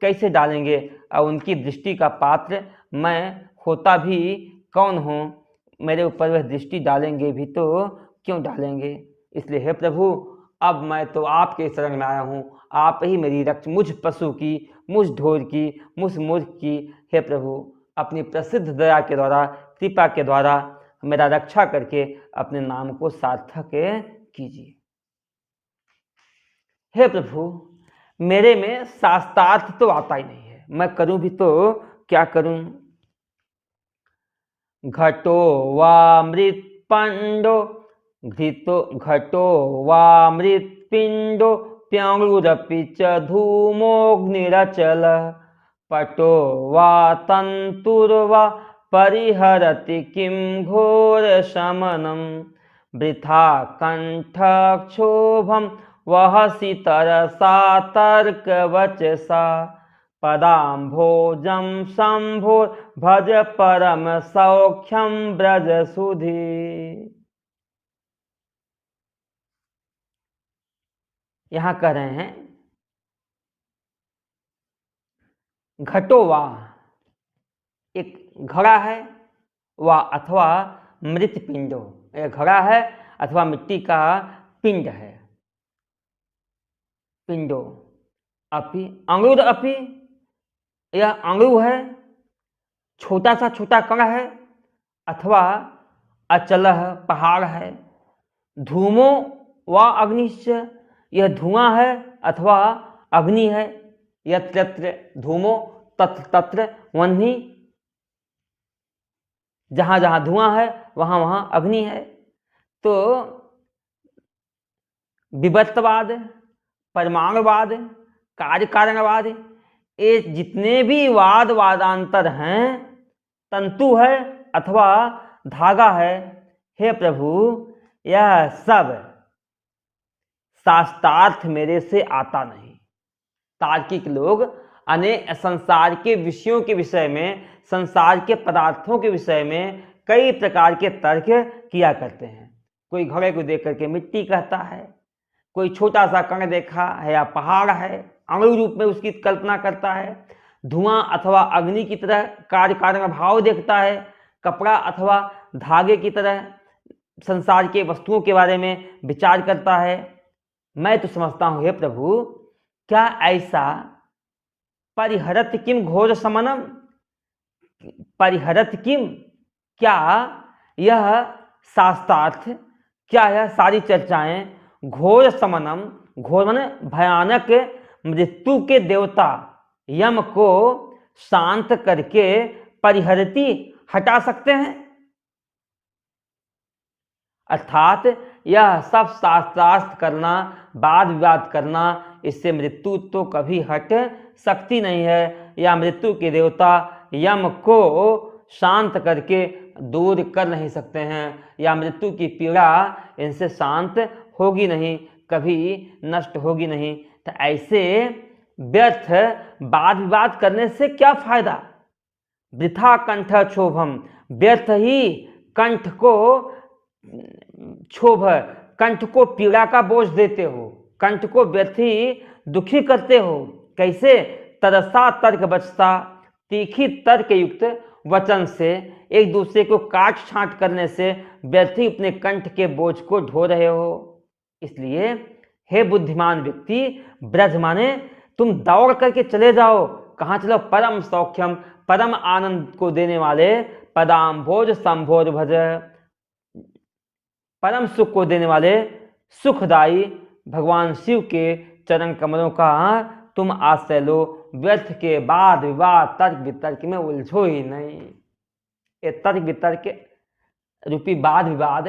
कैसे डालेंगे, और उनकी दृष्टि का पात्र मैं होता भी कौन हूँ। मेरे ऊपर वह दृष्टि डालेंगे भी तो क्यों डालेंगे। इसलिए हे प्रभु अब मैं तो आपके शरण में आया हूँ। आप ही मेरी रक्षा, मुझ पशु की, मुझ ढोर की, मुझ मूर्ख की हे प्रभु अपनी प्रसिद्ध दया के द्वारा, कृपा के द्वारा मेरा रक्षा करके अपने नाम को सार्थक कीजिए। हे प्रभु मेरे में शास्त्रार्थ तो आता ही नहीं है, मैं करूं भी तो क्या करूं। घटो वामृत पंडो घृतो, घटो वामृत पिंडो प्यांगुरपि च धूमोऽग्निरचल पटो वा तंतुर्वा परिहरति किं घोर शमनम वृथा कंठक्षोभम वहसि तरसा तर्क वचसा पदाम्भोजम शंभो भज परम सौख्यम ब्रज सुधी। यहां कह रहे हैं घटोवा एक घड़ा है, वा अथवा मृत पिंडो, एक घड़ा है अथवा मिट्टी का पिंड है। पिंडो अपि अंगुर अपि, यह अंगुर है, छोटा सा छोटा कण है, अथवा अचल पहाड़ है। धूमो व अग्निश्च, यह धुआं है अथवा अग्नि है। यत्र यत्र धूमो तत्र तत्र वह्नि, जहां जहां धुआं है वहां वहां अग्नि है। तो विवर्तवाद, परमाणुवाद, कार्य कारणवाद, ये जितने भी वाद वादांतर हैं, तंतु है अथवा धागा है, हे प्रभु यह सब शास्त्रार्थ मेरे से आता नहीं। तार्किक लोग अनेक संसार के विषयों के विषय में, संसार के पदार्थों के विषय में कई प्रकार के तर्क किया करते हैं। कोई घड़े को देख करके मिट्टी कहता है, कोई छोटा सा कण देखा है या पहाड़ है, अणु रूप में उसकी कल्पना करता है, धुआं अथवा अग्नि की तरह कार्य कारण भाव देखता है, कपड़ा अथवा धागे की तरह संसार के वस्तुओं के बारे में विचार करता है। मैं तो समझता हूं हे प्रभु, क्या ऐसा परिहरत किम घोर समनम, परिहरत किम, क्या यह शास्त्रार्थ, क्या यह सारी चर्चाएं घोर समनम, घोर माने भयानक मृत्यु के देवता यम को शांत करके परिहरती हटा सकते हैं? अर्थात यह सब शास्त्रार्थ करना, वाद विवाद करना, इससे मृत्यु तो कभी हट सकती नहीं है, या मृत्यु के देवता यम को शांत करके दूर कर नहीं सकते हैं, या मृत्यु की पीड़ा इनसे शांत होगी नहीं, कभी नष्ट होगी नहीं। तो ऐसे व्यर्थ वाद विवाद करने से क्या फायदा? वृथा कंठ क्षोभम, व्यर्थ ही कंठ को क्षोभ, कंठ को पीड़ा का बोझ देते हो, कंठ को व्यर्थ ही दुखी करते हो। कैसे? तरसा तर्क बचता, तीखी तर्क युक्त वचन से एक दूसरे को काट छांट करने से व्यर्थ ही अपने कंठ के बोझ को ढो रहे हो। इसलिए हे बुद्धिमान व्यक्ति, ब्रज माने तुम दौड़ करके चले जाओ। कहाँ चलो? परम सौख्यम, परम आनंद को देने वाले पदाम्भोज संभोज भज, परम सुख को देने वाले सुखदाई भगवान शिव के चरण कमलों का तुम आश्रय लो। व्यर्थ के वाद विवाद तर्क वितर्क में उलझो ही नहीं। ये तर्क वितर्क रूपी वाद विवाद,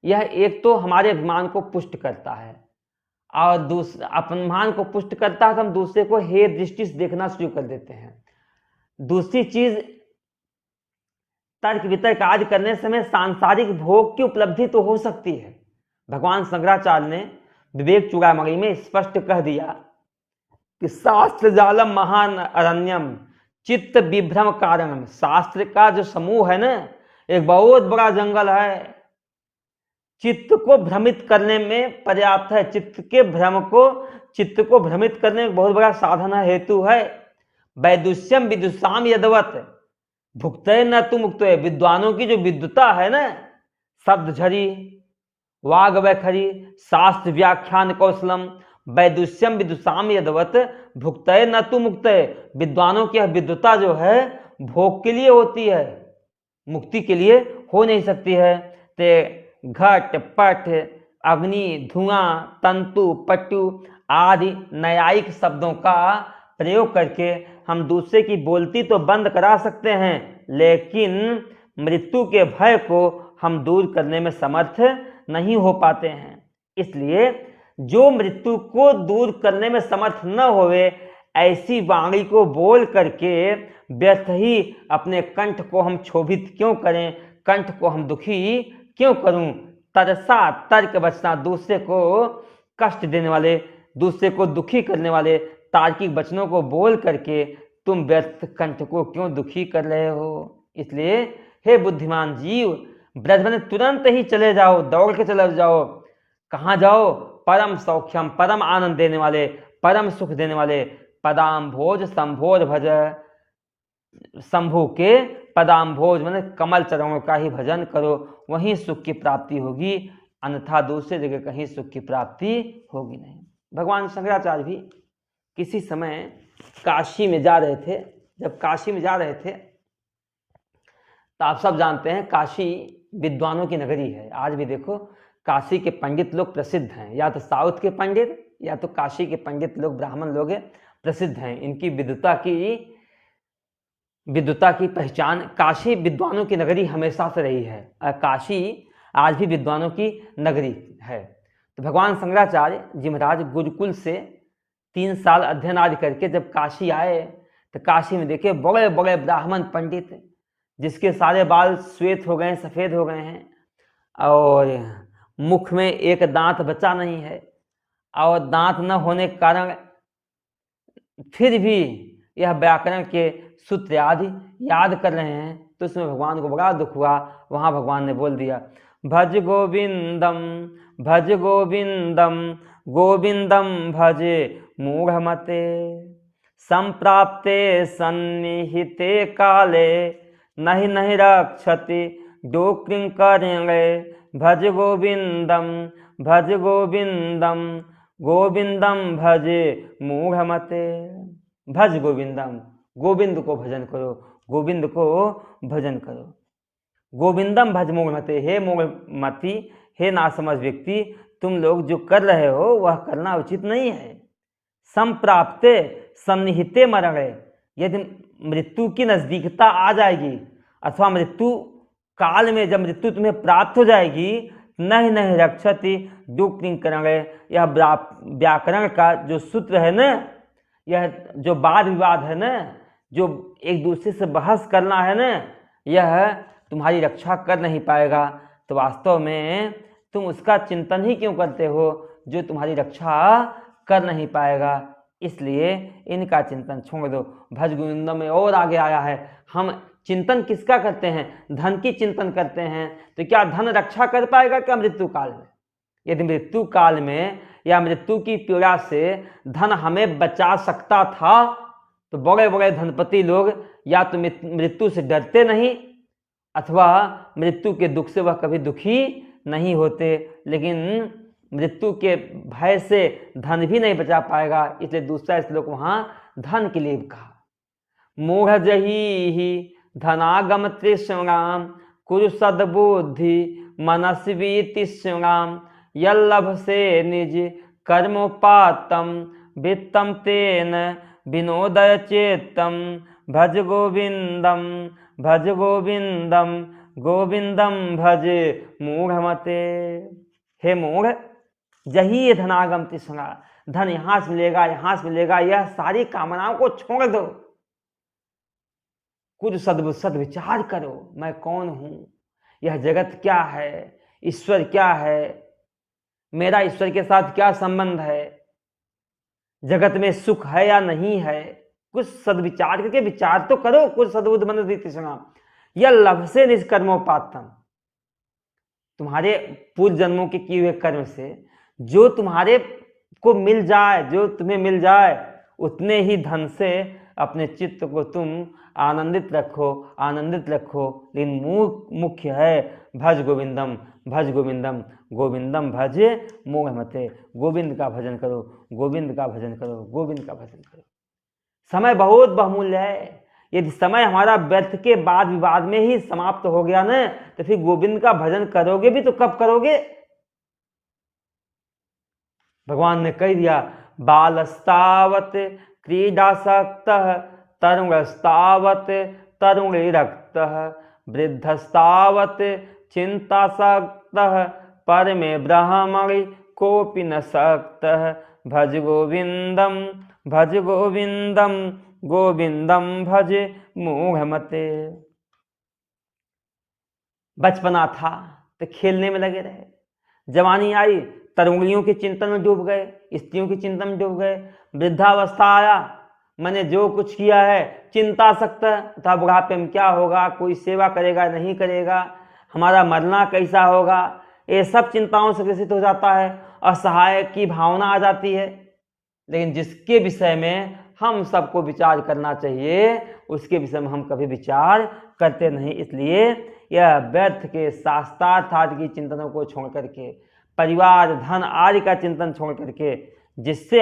यह एक तो हमारे अभिमान को पुष्ट करता है, और दूसरा अपमान को पुष्ट करता है, तो हम दूसरे को हे दृष्टि से देखना शुरू कर देते हैं। दूसरी चीज, तर्क वितर्क आदि करने से हमें सांसारिक भोग की उपलब्धि तो हो सकती है। भगवान शंकराचार्य ने विवेक चूड़ामणि में स्पष्ट कह दिया कि शास्त्र जालम महान अरण्यम चित्त विभ्रम कारणम। शास्त्र का जो समूह है ना, एक बहुत बड़ा जंगल है, चित्त को भ्रमित करने में पर्याप्त है। चित्त को भ्रमित करने में बहुत बड़ा साधन है, हेतु है। वैदुष्यम विदुषाम यदवत भुक्ते न तु मुक्त। विद्वानों की जो विद्वता है ना, शब्द झरी, वाग वैखरी, शास्त्र व्याख्यान कौशलम, वैदुष्यम विदुषाम यदवत भुक्ते न तु मुक्त। विद्वानों की विद्वता जो है भोग के लिए होती है, मुक्ति के लिए हो नहीं सकती है। ते घट पट अग्नि धुआं तंतु पट्टु आदि न्यायिक शब्दों का प्रयोग करके हम दूसरे की बोलती तो बंद करा सकते हैं, लेकिन मृत्यु के भय को हम दूर करने में समर्थ नहीं हो पाते हैं। इसलिए जो मृत्यु को दूर करने में समर्थ न होवे, ऐसी वाणी को बोल करके व्यर्थ ही अपने कंठ को हम क्षोभित क्यों करें, कंठ को हम दुखी क्यों करूं? तरसा तर्क बचना, दूसरे को कष्ट देने वाले, दूसरे को दुखी करने वाले तार्किक वचनों को बोल करके तुम व्यर्थ कंठ को क्यों दुखी कर रहे हो? इसलिए हे बुद्धिमान जीव, ब्रज में तुरंत ही चले जाओ, दौड़ के चले जाओ। कहाँ जाओ? परम सौख्यम, परम आनंद देने वाले, परम सुख देने वाले पदाम्भोज संभोज भज। शंभु के पदाम्भोज माने कमल चरणों का ही भजन करो, वहीं सुख की प्राप्ति होगी, अन्यथा दूसरे जगह कहीं सुख की प्राप्ति होगी नहीं। भगवान शंकराचार्य भी किसी समय काशी में जा रहे थे। जब काशी में जा रहे थे तो आप सब जानते हैं काशी विद्वानों की नगरी है। आज भी देखो काशी के पंडित लोग प्रसिद्ध हैं, या तो साउथ के पंडित या तो काशी के पंडित लोग, ब्राह्मण लोग प्रसिद्ध हैं। इनकी विद्वता की पहचान काशी विद्वानों की नगरी हमेशा से रही है। काशी आज भी विद्वानों की नगरी है। तो भगवान शंकराचार्य जी महाराज गुरुकुल से 3 साल अध्ययन आदि करके जब काशी आए तो काशी में देखे बड़े बड़े ब्राह्मण पंडित, जिसके सारे बाल श्वेत हो गए, सफ़ेद हो गए हैं, और मुख में एक दांत बचा नहीं है, और दांत न होने के कारण फिर भी यह व्याकरण के सूत्र आदि याद कर रहे हैं। तो उसमें भगवान को बड़ा दुख हुआ। वहाँ भगवान ने बोल दिया, भज गोविंदम भज गोविंदम गोविंदम भज मूढ़मते संप्राप्ते सन्निहिते काले नहीं नहीं रक्षति डोक्रिं करेंगे भज गोविंदम भज गोविंदम गोविंदम भज मूढ़मते। भज गोविंदम, गोविंद को भजन करो, गोविंद को भजन करो। गोविंदम भज मूढ़मते, हे मूढ़मती, हे नासमझ व्यक्ति, तुम लोग जो कर रहे हो वह करना उचित नहीं है। संप्राप्ते सन्निहिते मरणे, यदि मृत्यु की नजदीकता आ जाएगी अथवा मृत्यु काल में जब मृत्यु तुम्हें प्राप्त हो जाएगी, नहीं नहीं रक्षति डोक्रिं करेंगे। यह व्याकरण का जो सूत्र है ना, यह जो वाद विवाद है ना, जो एक दूसरे से बहस करना है ना, यह तुम्हारी रक्षा कर नहीं पाएगा। तो वास्तव में तुम उसका चिंतन ही क्यों करते हो जो तुम्हारी रक्षा कर नहीं पाएगा। इसलिए इनका चिंतन छोड़ दो। भज गोविंदम में और आगे आया है, हम चिंतन किसका करते हैं? धन की चिंतन करते हैं। तो क्या धन रक्षा कर पाएगा क्या मृत्यु काल में? यदि मृत्यु काल में या मृत्यु की पीड़ा से धन हमें बचा सकता था तो बड़े बड़े धनपति लोग या तो मृत्यु से डरते नहीं अथवा मृत्यु के दुख से वह कभी दुखी नहीं होते। लेकिन मृत्यु के भय से धन भी नहीं बचा पाएगा, इसलिए दूसरा श्लोक वहां धन के लिए कहा। मूढ़ जही धनागम तृष्णाम कुरु सद्बुद्धि मनस्वी तृष्णाम यल्लभ से निज कर्मोपातम वित्तम तेन विनोदय चेतम भज गोविंदम भज गोविंदम गोविंदम भज मूढ़मते। हे मूढ़, यही ये धनागम तृष्णा, धन यहाँ से मिलेगा यहाँ से मिलेगा, यह सारी कामनाओं को छोड़ दो। कुछ सद्विचार करो, मैं कौन हूँ, यह जगत क्या है, ईश्वर क्या है, मेरा ईश्वर के साथ क्या संबंध है, जगत में सुख है या नहीं है। कुछ सद्विचार करके विचार तो करो। कुछ सद्बुद्ध मनस्वी तृष्णा यह लभ से निष्कर्मोपातम, तुम्हारे पूर्व जन्मों के किए हुए कर्म से जो तुम्हारे को मिल जाए, जो तुम्हें मिल जाए, उतने ही धन से अपने चित्त को तुम आनंदित रखो, आनंदित रखो। लेकिन मुख्य है भज गोविंदम भज गोविंदम गोविंदम भज मूढ़मते। गोविंद का भजन करो, गोविंद का भजन करो, गोविंद का भजन करो। समय बहुत बहुमूल्य है। यदि समय हमारा व्यर्थ के वाद विवाद में ही समाप्त हो गया ना, तो फिर गोविंद का भजन करोगे भी तो कब करोगे? भगवान ने कह दिया, बालस्तावत क्रीडासक्तः तरुणस्तावत तरुणिरक्तः वृद्धस्तावत चिंतासक्तः परमे ब्रह्मणि कोपि न सक्तः भज गोविंदम भज गोविंदम गोविंदम भज मूढ़मते। बचपना था तो खेलने में लगे रहे, जवानी आई तरुणियों के चिंतन में डूब गए, स्त्रियों के चिंतन में डूब गए, वृद्धावस्था आया, मैंने जो कुछ किया है चिंता सकता था, बुढ़ापे में क्या होगा, कोई सेवा करेगा नहीं करेगा, हमारा मरना कैसा होगा, ये सब चिंताओं से ग्रसित हो जाता है, असहाय की भावना आ जाती है। लेकिन जिसके विषय में हम सबको विचार करना चाहिए उसके विषय में हम कभी विचार करते नहीं। इसलिए यह व्यर्थ के शास्त्रार्थ आदि की चिंतनों को छोड़ करके, परिवार धन आदि का चिंतन छोड़ करके, जिससे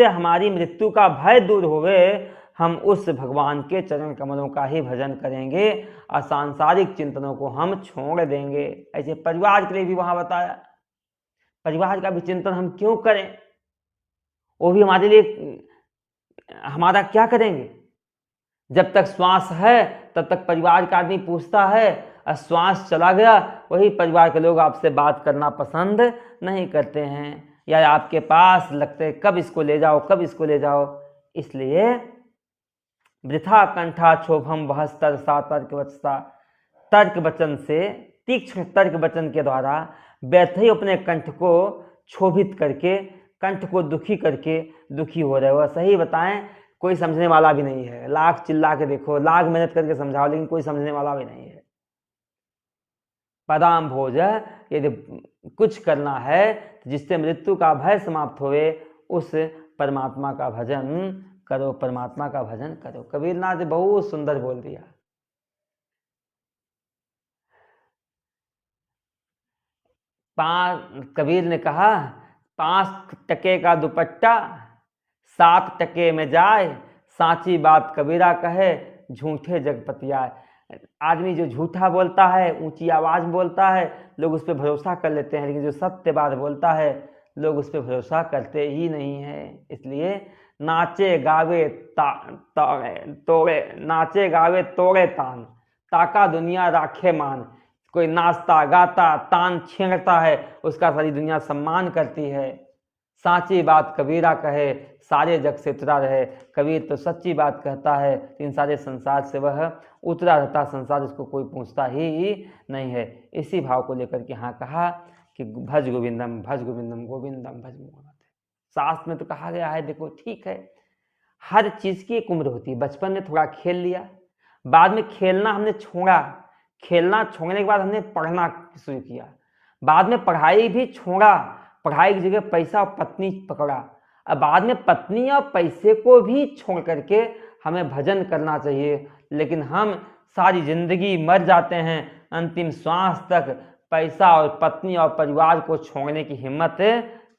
हमारी मृत्यु का भय दूर होवे, हम उस भगवान के चरण कमलों का ही भजन करेंगे और सांसारिक चिंतनों को हम छोड़ देंगे। ऐसे परिवार के लिए भी वहां बताया, परिवार का भी चिंतन हम क्यों करें? वो भी हमारे लिए हमारा क्या करेंगे? जब तक श्वास है तब तक परिवार का आदमी पूछता है, और श्वास चला गया वही परिवार के लोग आपसे बात करना पसंद नहीं करते हैं, या आपके पास लगते कब इसको ले जाओ, कब इसको ले जाओ। इसलिए वृथा कंठा क्षोभम बहस्तर सा तर्क वचसा, तर्क वचन से, तीक्ष्ण तर्क वचन के द्वारा व्यर्थ ही अपने कंठ को क्षोभित करके, कंठ को दुखी करके दुखी हो रहे हो। सही बताएं, कोई समझने वाला भी नहीं है। लाख चिल्ला के देखो, लाख मेहनत करके समझाओ, लेकिन कोई समझने वाला भी नहीं है। पदाम भोज, यदि कुछ करना है जिससे मृत्यु का भय समाप्त होवे, उस परमात्मा का भजन करो, परमात्मा का भजन करो। कबीरनाथ बहुत सुंदर बोल दिया। कबीर ने कहा, 5 टके का दुपट्टा 7 टके में जाए, साची बात कबीरा कहे, झूठे जगपति आए। आदमी जो झूठा बोलता है, ऊंची आवाज बोलता है, लोग उस पर भरोसा कर लेते हैं, लेकिन जो सत्य बात बोलता है लोग उस पर भरोसा करते ही नहीं है। इसलिए नाचे गावे नाचे गावे तोड़े तान, ताका दुनिया राखे मान। कोई नाचता गाता तान छेड़ता है, उसका सारी दुनिया सम्मान करती है। साची बात कबीरा कहे, सारे जग से उतरा रहे। कबीर तो सच्ची बात कहता है, इन सारे संसार से वह उतरा रहता, संसार उसको कोई पूछता ही नहीं है। इसी भाव को लेकर के यहाँ कहा कि भज गोविंदम भज गोविंदम, गोविंदम भज मोहन। शास्त्र में तो कहा गया है, देखो ठीक है, हर चीज की एक उम्र होती है। बचपन में थोड़ा खेल लिया, बाद में खेलना हमने छोड़ा, खेलना छोड़ने के बाद हमने पढ़ना शुरू किया, बाद में पढ़ाई भी छोड़ा, पढ़ाई की जगह पैसा और पत्नी पकड़ा, अब बाद में पत्नी और पैसे को भी छोड़ करके हमें भजन करना चाहिए। लेकिन हम सारी जिंदगी मर जाते हैं, अंतिम श्वास तक पैसा और पत्नी और परिवार को छोड़ने की हिम्मत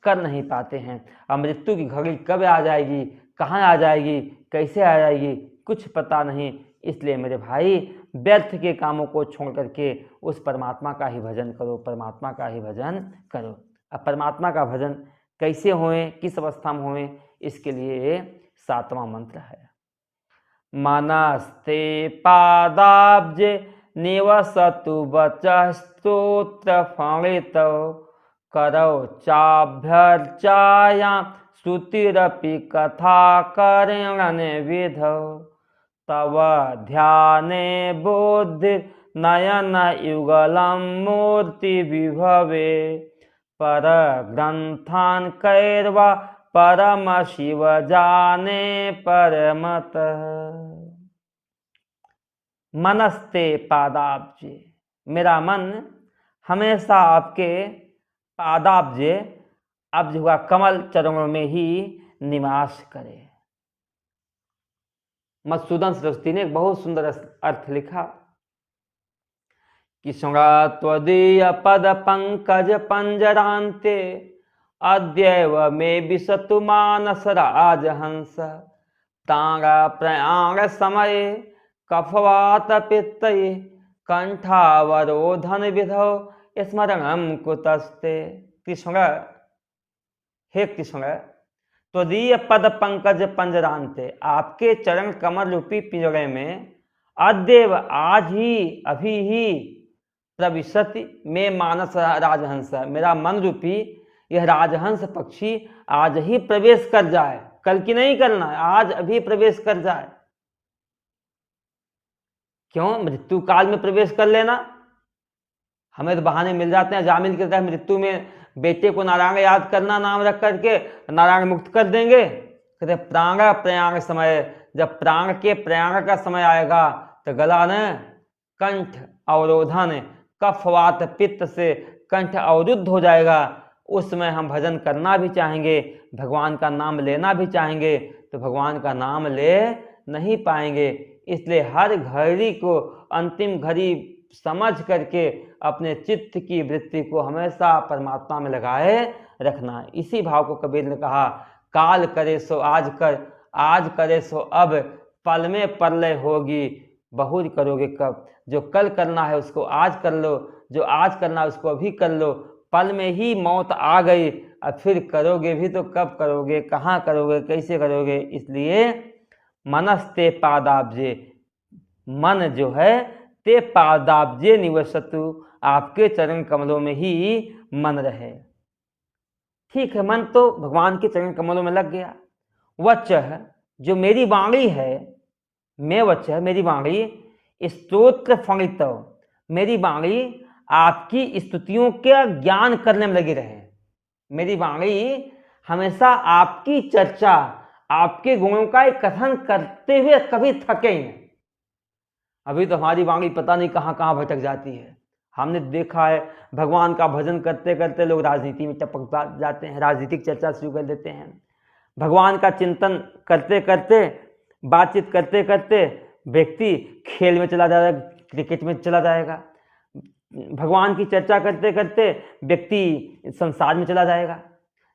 कर नहीं पाते हैं। अब मृत्यु की घड़ी कब आ जाएगी, कहाँ आ जाएगी, कैसे आ जाएगी, कुछ पता नहीं। इसलिए मेरे भाई, व्यर्थ के कामों को छोड़ करके उस परमात्मा का ही भजन करो, परमात्मा का ही भजन करो। अब परमात्मा का भजन कैसे होए, किस अवस्था में होए, इसके लिए 7वां मंत्र है। मनस्ते पादाब्जे निवसतु वचः स्तोत्र फणित, करौ चाभ्यर्चायां श्रुतिरपि कथा करेण विधौ, तव ध्याने बुद्धि नयन युगलम मूर्ति विभवे, पर ग्रंथान कैर्वा परम शिव जाने परमत। मनस्ते पादाब्जे, मेरा मन हमेशा आपके पादाब्जे, अब जो हुआ कमल चरणों में ही निवास करे। मधुसूदन सरस्वती ने एक बहुत सुंदर अर्थ लिखा कि शृंगा त्वदीय पद पंकज पंजरांते, अद्यैव मे विशतु मानस राजहंस, तांगा प्रयाण समय कफवात पित्तये, कंठावरोधन विधौ स्मरणम कुतस्ते। कृष्ण, हे कृष्ण, त्वदीय पद पंकज पंजरांते, आपके चरण कमल रूपी पिंजरे में अद्यैव, आज ही, अभी ही, प्रविशति में मानस राजहंस, मेरा मन रूपी यह राजहंस पक्षी आज ही प्रवेश कर जाए। कल की नहीं करना, आज अभी प्रवेश कर जाए। क्यों? मृत्यु काल में प्रवेश कर लेना। हमें तो बहाने मिल जाते हैं। जामिल कहता है मृत्यु में बेटे को नारायण याद करना, नाम रख करके नारायण मुक्त कर देंगे। कहते प्राण प्रयाण समय, जब प्राण के प्रयाण का समय आएगा तो गला न कंठ अवरोधन, कफवात पित्त से कंठ अवरुद्ध हो जाएगा। उस समय हम भजन करना भी चाहेंगे, भगवान का नाम लेना भी चाहेंगे, तो भगवान का नाम ले नहीं पाएंगे। इसलिए हर घड़ी को अंतिम घड़ी समझ करके अपने चित्त की वृत्ति को हमेशा परमात्मा में लगाए रखना। इसी भाव को कबीर ने कहा, काल करे सो आज कर, आज करे सो अब, पल में प्रलय होगी बहुर करोगे कब। जो कल करना है उसको आज कर लो, जो आज करना है उसको अभी कर लो, पल में ही मौत आ गई, अब फिर करोगे भी तो कब करोगे, कहाँ करोगे, कैसे करोगे। इसलिए मनस्ते पादाब्जे, मन जो है ते पादाब्जे निवसतु, आपके चरण कमलों में ही मन रहे। ठीक है, मन तो भगवान के चरण कमलों में लग गया। वचः, जो मेरी वाणी है, मैं वचः मेरी वाणी, स्तोत्र फणित, मेरी वाणी आपकी स्तुतियों का ज्ञान करने में लगी रहे। मेरी वाणी हमेशा आपकी चर्चा, आपके गुणों का एक कथन करते हुए कभी थके ही नहीं। अभी तो हमारी वाणी पता नहीं कहाँ कहाँ भटक जाती है। हमने देखा है भगवान का भजन करते करते लोग राजनीति में टपक जाते हैं, राजनीतिक चर्चा शुरू कर देते हैं। भगवान का चिंतन करते करते, बातचीत करते करते व्यक्ति खेल में चला जाएगा, क्रिकेट में चला जाएगा। भगवान की चर्चा करते करते व्यक्ति संसार में चला जाएगा।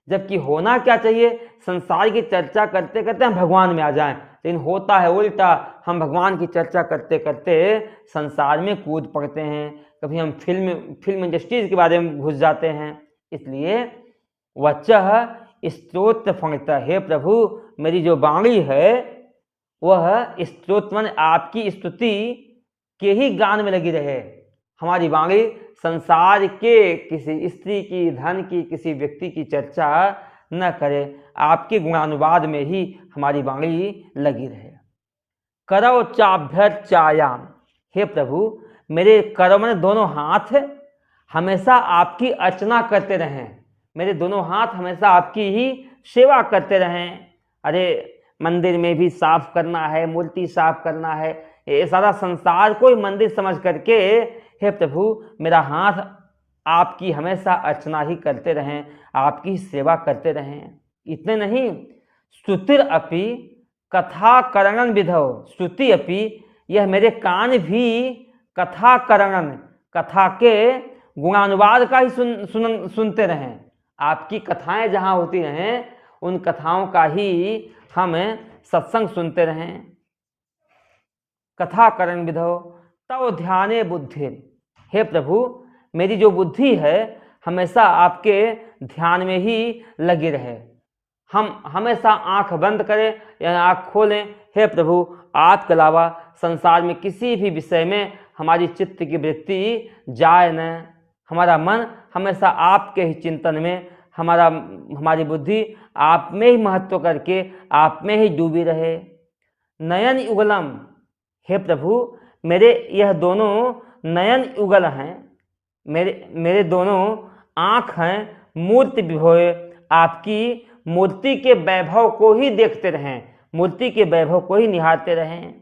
जबकि होना क्या चाहिए, संसार की चर्चा करते करते हम भगवान में आ जाएं, लेकिन होता है उल्टा। हम भगवान की चर्चा करते करते संसार में कूद पड़ते हैं, कभी हम फिल्म इंडस्ट्रीज के बारे में घुस जाते हैं। इसलिए वचः स्तोत्र फणित, हे प्रभु मेरी जो वाणी है वह स्तोत्र मन आपकी स्तुति के ही गान में लगी रहे। हमारी वाणी संसार के किसी स्त्री की, धन की, किसी व्यक्ति की चर्चा न करे, आपके गुणानुवाद में ही हमारी वाणी लगी रहे। करौ चाभ्यर्चायाम, हे प्रभु मेरे करो मैंने दोनों हाथ हमेशा आपकी अर्चना करते रहें, मेरे दोनों हाथ हमेशा आपकी ही सेवा करते रहें। अरे मंदिर में भी साफ करना है, मूर्ति साफ करना है, ये सारा संसार को मंदिर समझ करके हे प्रभु मेरा हाथ आपकी हमेशा अर्चना ही करते रहें, आपकी सेवा करते रहें। इतने नहीं, श्रुतिर अपि कथा करणन विधौ, श्रुति अपि यह मेरे कान भी कथा करणन, कथा के गुणानुवाद का ही सुनते रहें। आपकी कथाएं जहाँ होती रहें उन कथाओं का ही हम सत्संग सुनते रहें। कथा करण विधौ तव ध्याने बुद्धि, हे प्रभु मेरी जो बुद्धि है हमेशा आपके ध्यान में ही लगी रहे। हम हमेशा आंख बंद करें या आंख खोलें, हे प्रभु आपके अलावा संसार में किसी भी विषय में हमारी चित्त की वृत्ति जाए न। हमारा मन हमेशा आपके ही चिंतन में, हमारी बुद्धि आप में ही महत्व करके आप में ही डूबी रहे। नयन युगलम, हे प्रभु मेरे यह दोनों नयन युगल हैं, मेरे दोनों आँख हैं, मूर्ति विभोए, आपकी मूर्ति के वैभव को ही देखते रहें, मूर्ति के वैभव को ही निहारते रहें।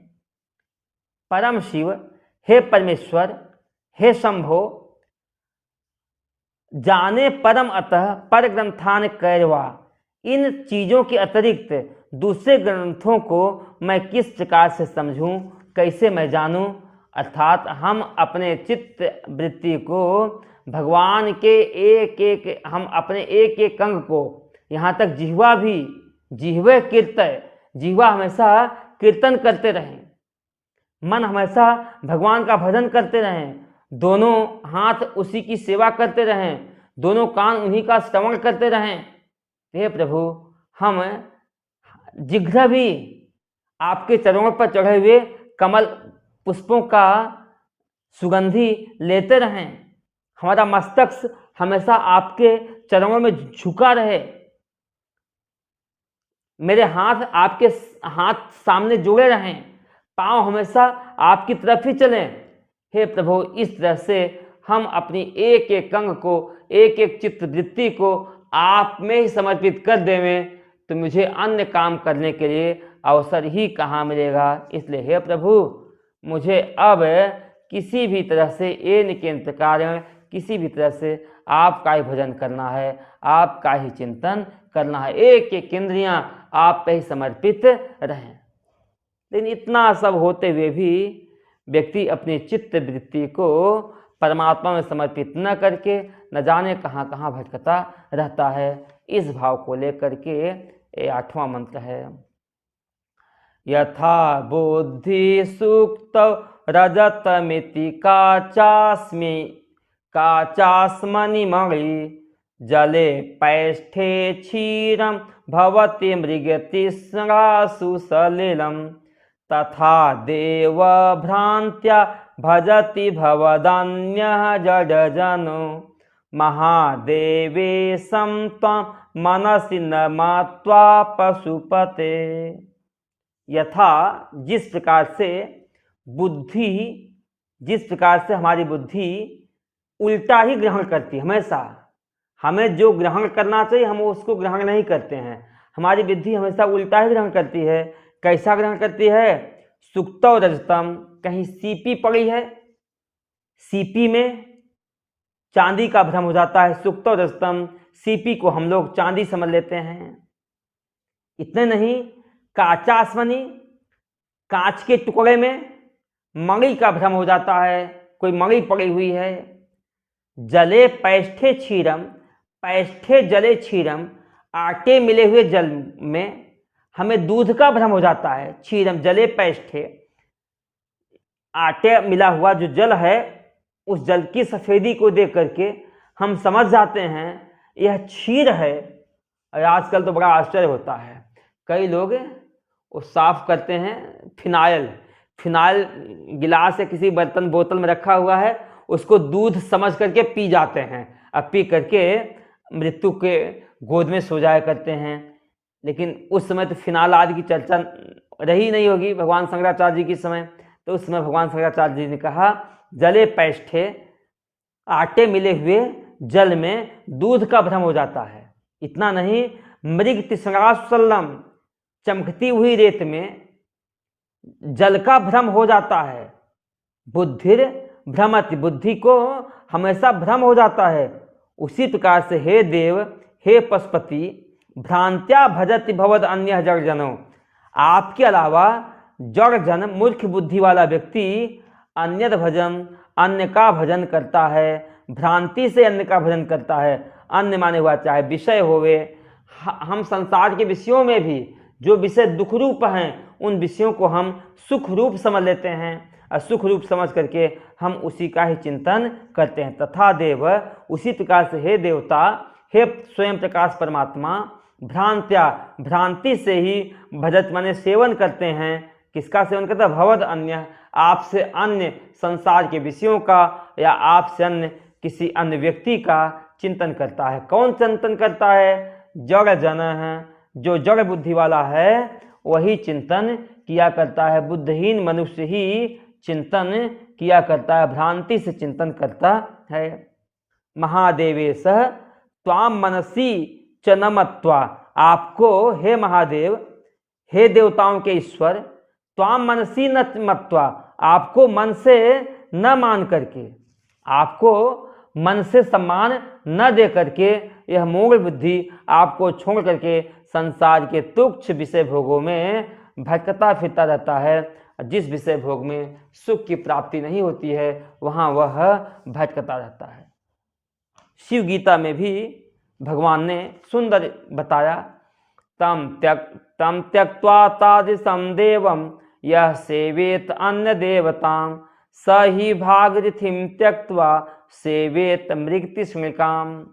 परम शिव, हे परमेश्वर, हे शंभो, जाने परम अतः पर ग्रंथान कैरवा, इन चीज़ों के अतिरिक्त दूसरे ग्रंथों को मैं किस प्रकार से समझूं, कैसे मैं जानूं। अर्थात हम अपने चित्त वृत्ति को भगवान के हम अपने एक एक अंग को, यहाँ तक जिह्वा भी, जिह्वे कीर्तन, जिह्वा हमेशा कीर्तन करते रहें, मन हमेशा भगवान का भजन करते रहें, दोनों हाथ उसी की सेवा करते रहें, दोनों कान उन्हीं का श्रवण करते रहें। हे प्रभु हम जिघ्र भी आपके चरणों पर चढ़े हुए कमल पुष्पों का सुगंधी लेते रहें, हमारा मस्तक हमेशा आपके चरणों में झुका रहे, मेरे हाथ आपके हाथ सामने जुड़े रहें, पांव हमेशा आपकी तरफ ही चलें। हे प्रभु इस तरह से हम अपनी एक एक अंग को, एक एक चित्त वृत्ति को आप में ही समर्पित कर देवें तो मुझे अन्य काम करने के लिए अवसर ही कहाँ मिलेगा। इसलिए हे प्रभु मुझे अब किसी भी तरह से एन के कारण किसी भी तरह से आपका ही भजन करना है, आपका ही चिंतन करना है, एक एक इंद्रियां आप पे ही समर्पित रहें। लेकिन इतना सब होते हुए भी व्यक्ति अपनी चित्त वृत्ति को परमात्मा में समर्पित न करके न जाने कहाँ कहाँ भटकता रहता है। इस भाव को लेकर के ये 8वां मंत्र है। यथा बुद्धि सुक्त रजतमिति काचास्मि काचास्मनिमणि जले पैष्ठे क्षीरं भवति मृगतृष्णासु सलिलं तथा देव भ्रान्त्या भजति भवदन्यः जडजनो महादेवेशं त्वं मनसि न मत्वा पशुपते। यथा जिस प्रकार से हमारी बुद्धि उल्टा ही ग्रहण करती है, हमेशा हमें जो ग्रहण करना चाहिए हम उसको ग्रहण नहीं करते हैं। हमारी बुद्धि हमेशा उल्टा ही ग्रहण करती है। कैसा ग्रहण करती है? सुक्तौ रजतम, कहीं सीपी पड़ी है, सीपी में चांदी का भ्रम हो जाता है। सुक्तौ रजतम, सीपी को हम लोग चांदी समझ लेते हैं। इतने नहीं, काचास्मनि, कांच के टुकड़े में मणि का भ्रम हो जाता है, कोई मणि पड़ी हुई है। जले पैष्ठे क्षीरम, पैष्ठे जले क्षीरम, आटे मिले हुए जल में हमें दूध का भ्रम हो जाता है। क्षीरम जले पैष्ठे, आटे मिला हुआ जो जल है उस जल की सफेदी को देख करके हम समझ जाते हैं यह क्षीर है। और आजकल तो बड़ा आश्चर्य होता है, कई लोग वो साफ करते हैं फिनाइल गिलास या किसी बर्तन बोतल में रखा हुआ है, उसको दूध समझ करके पी जाते हैं। अब पी करके मृत्यु के गोद में सो जाया करते हैं। लेकिन उस समय तो फिनाइल आदि की चर्चा रही नहीं होगी भगवान शंकराचार्य जी के समय। तो उस समय भगवान शंकराचार्य जी ने कहा जले पैष्ठे, आटे मिले हुए जल में दूध का भ्रम हो जाता है। इतना नहीं, मृग तृष्णासुसल्लम, चमकती हुई रेत में जल का भ्रम हो जाता है। बुद्धिर भ्रमति, बुद्धि को हमेशा भ्रम हो जाता है। उसी प्रकार से हे देव, हे पशुपति, भ्रांत्या भजति भवद अन्य जड़जनो, आपके अलावा जड़जन मूर्ख बुद्धि वाला व्यक्ति अन्य भजन, अन्य का भजन करता है, भ्रांति से अन्य का भजन करता है। अन्य माने हुआ चाहे विषय होवे, हम संसार के विषयों में भी जो विषय दुख रूप हैं उन विषयों को हम सुख रूप समझ लेते हैं और सुख रूप समझ करके हम उसी का ही चिंतन करते हैं। तथा देव, उसी प्रकार से हे देवता, हे स्वयं प्रकाश परमात्मा, भ्रांत्या, भ्रांति से ही भजत माने सेवन करते हैं। किसका सेवन करता है? भवद अन्य, आपसे अन्य संसार के विषयों का या आपसे अन्य किसी अन्य व्यक्ति का चिंतन करता है। कौन चिंतन करता है? जड़ जन है, जो जड़ बुद्धि वाला है वही चिंतन किया करता है। बुद्धिहीन मनुष्य ही चिंतन किया करता है, भ्रांति से चिंतन करता है। महादेवेश त्वाम मनसी च न मत्वा, आपको हे महादेव, हे देवताओं के ईश्वर, त्वाम मनसी न मत्वा, आपको मन से न मान करके, आपको मन से सम्मान न दे करके यह मूढ़ बुद्धि आपको छोड़ करके संसार के तुच्छ विषय भोगों में भटकता फिरता रहता है। जिस विषय भोग में सुख की प्राप्ति नहीं होती है वहाँ वह भटकता रहता है। शिव गीता में भी भगवान ने सुंदर बताया, तम त्यक्त्वा तादृशं देवं यह सेवेत अन्य देवतां स ही भागीरथिं त्यक्त्वा सेवेत मृगतृष्णिकाम्।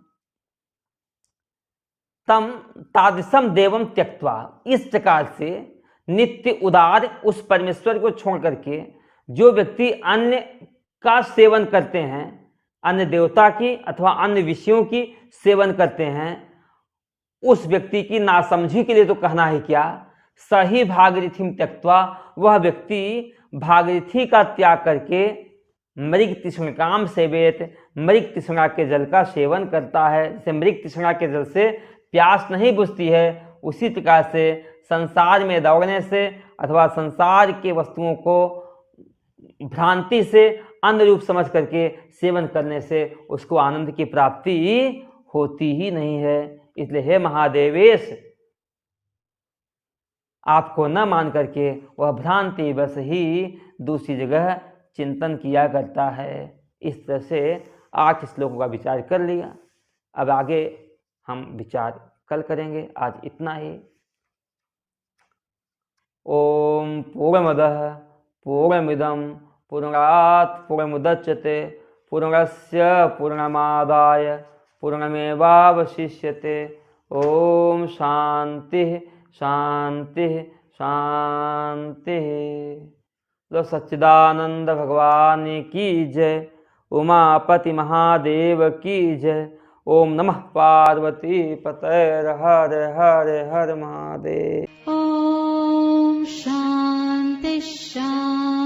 तम तादृशम देवम त्यक्त्वा, इस प्रकार से नित्य उदार उस परमेश्वर को छोड़ करके जो व्यक्ति अन्य का सेवन करते हैं, अन्य देवता की अथवा अन्य विषयों की सेवन करते हैं, उस व्यक्ति की नासमझी के लिए तो कहना ही क्या, सही भागीरथिं त्यक्त्वा, वह व्यक्ति भागीरथी का त्याग करके मृग तृष्णिकाम सेवेत, मृग तृष्णा के जल का सेवन करता है। जैसे मृग तृष्णा के जल से प्यास नहीं बुझती है, उसी प्रकार से संसार में दौड़ने से अथवा संसार के वस्तुओं को भ्रांति से अन्य रूप समझ करके सेवन करने से उसको आनंद की प्राप्ति होती ही नहीं है। इसलिए हे महादेवेश, आपको न मान करके वह भ्रांति बस ही दूसरी जगह चिंतन किया करता है। इस तरह से 8 श्लोकों का विचार कर लिया। अब आगे हम विचार कल करेंगे। आज इतना ही। ओम पूर्णमदः पूर्णमिदं पूर्णात् पूर्णमुदच्यते पूर्णस्य पूर्णमादाय पूर्णमेवावशिष्यते। ओम शांति शांति शांति। लो सच्चिदानंद भगवान की जय। उमापति महादेव की जय। ओम नमः पार्वती पतये हर हर हर महादेव। ॐ शान्ति शान्ति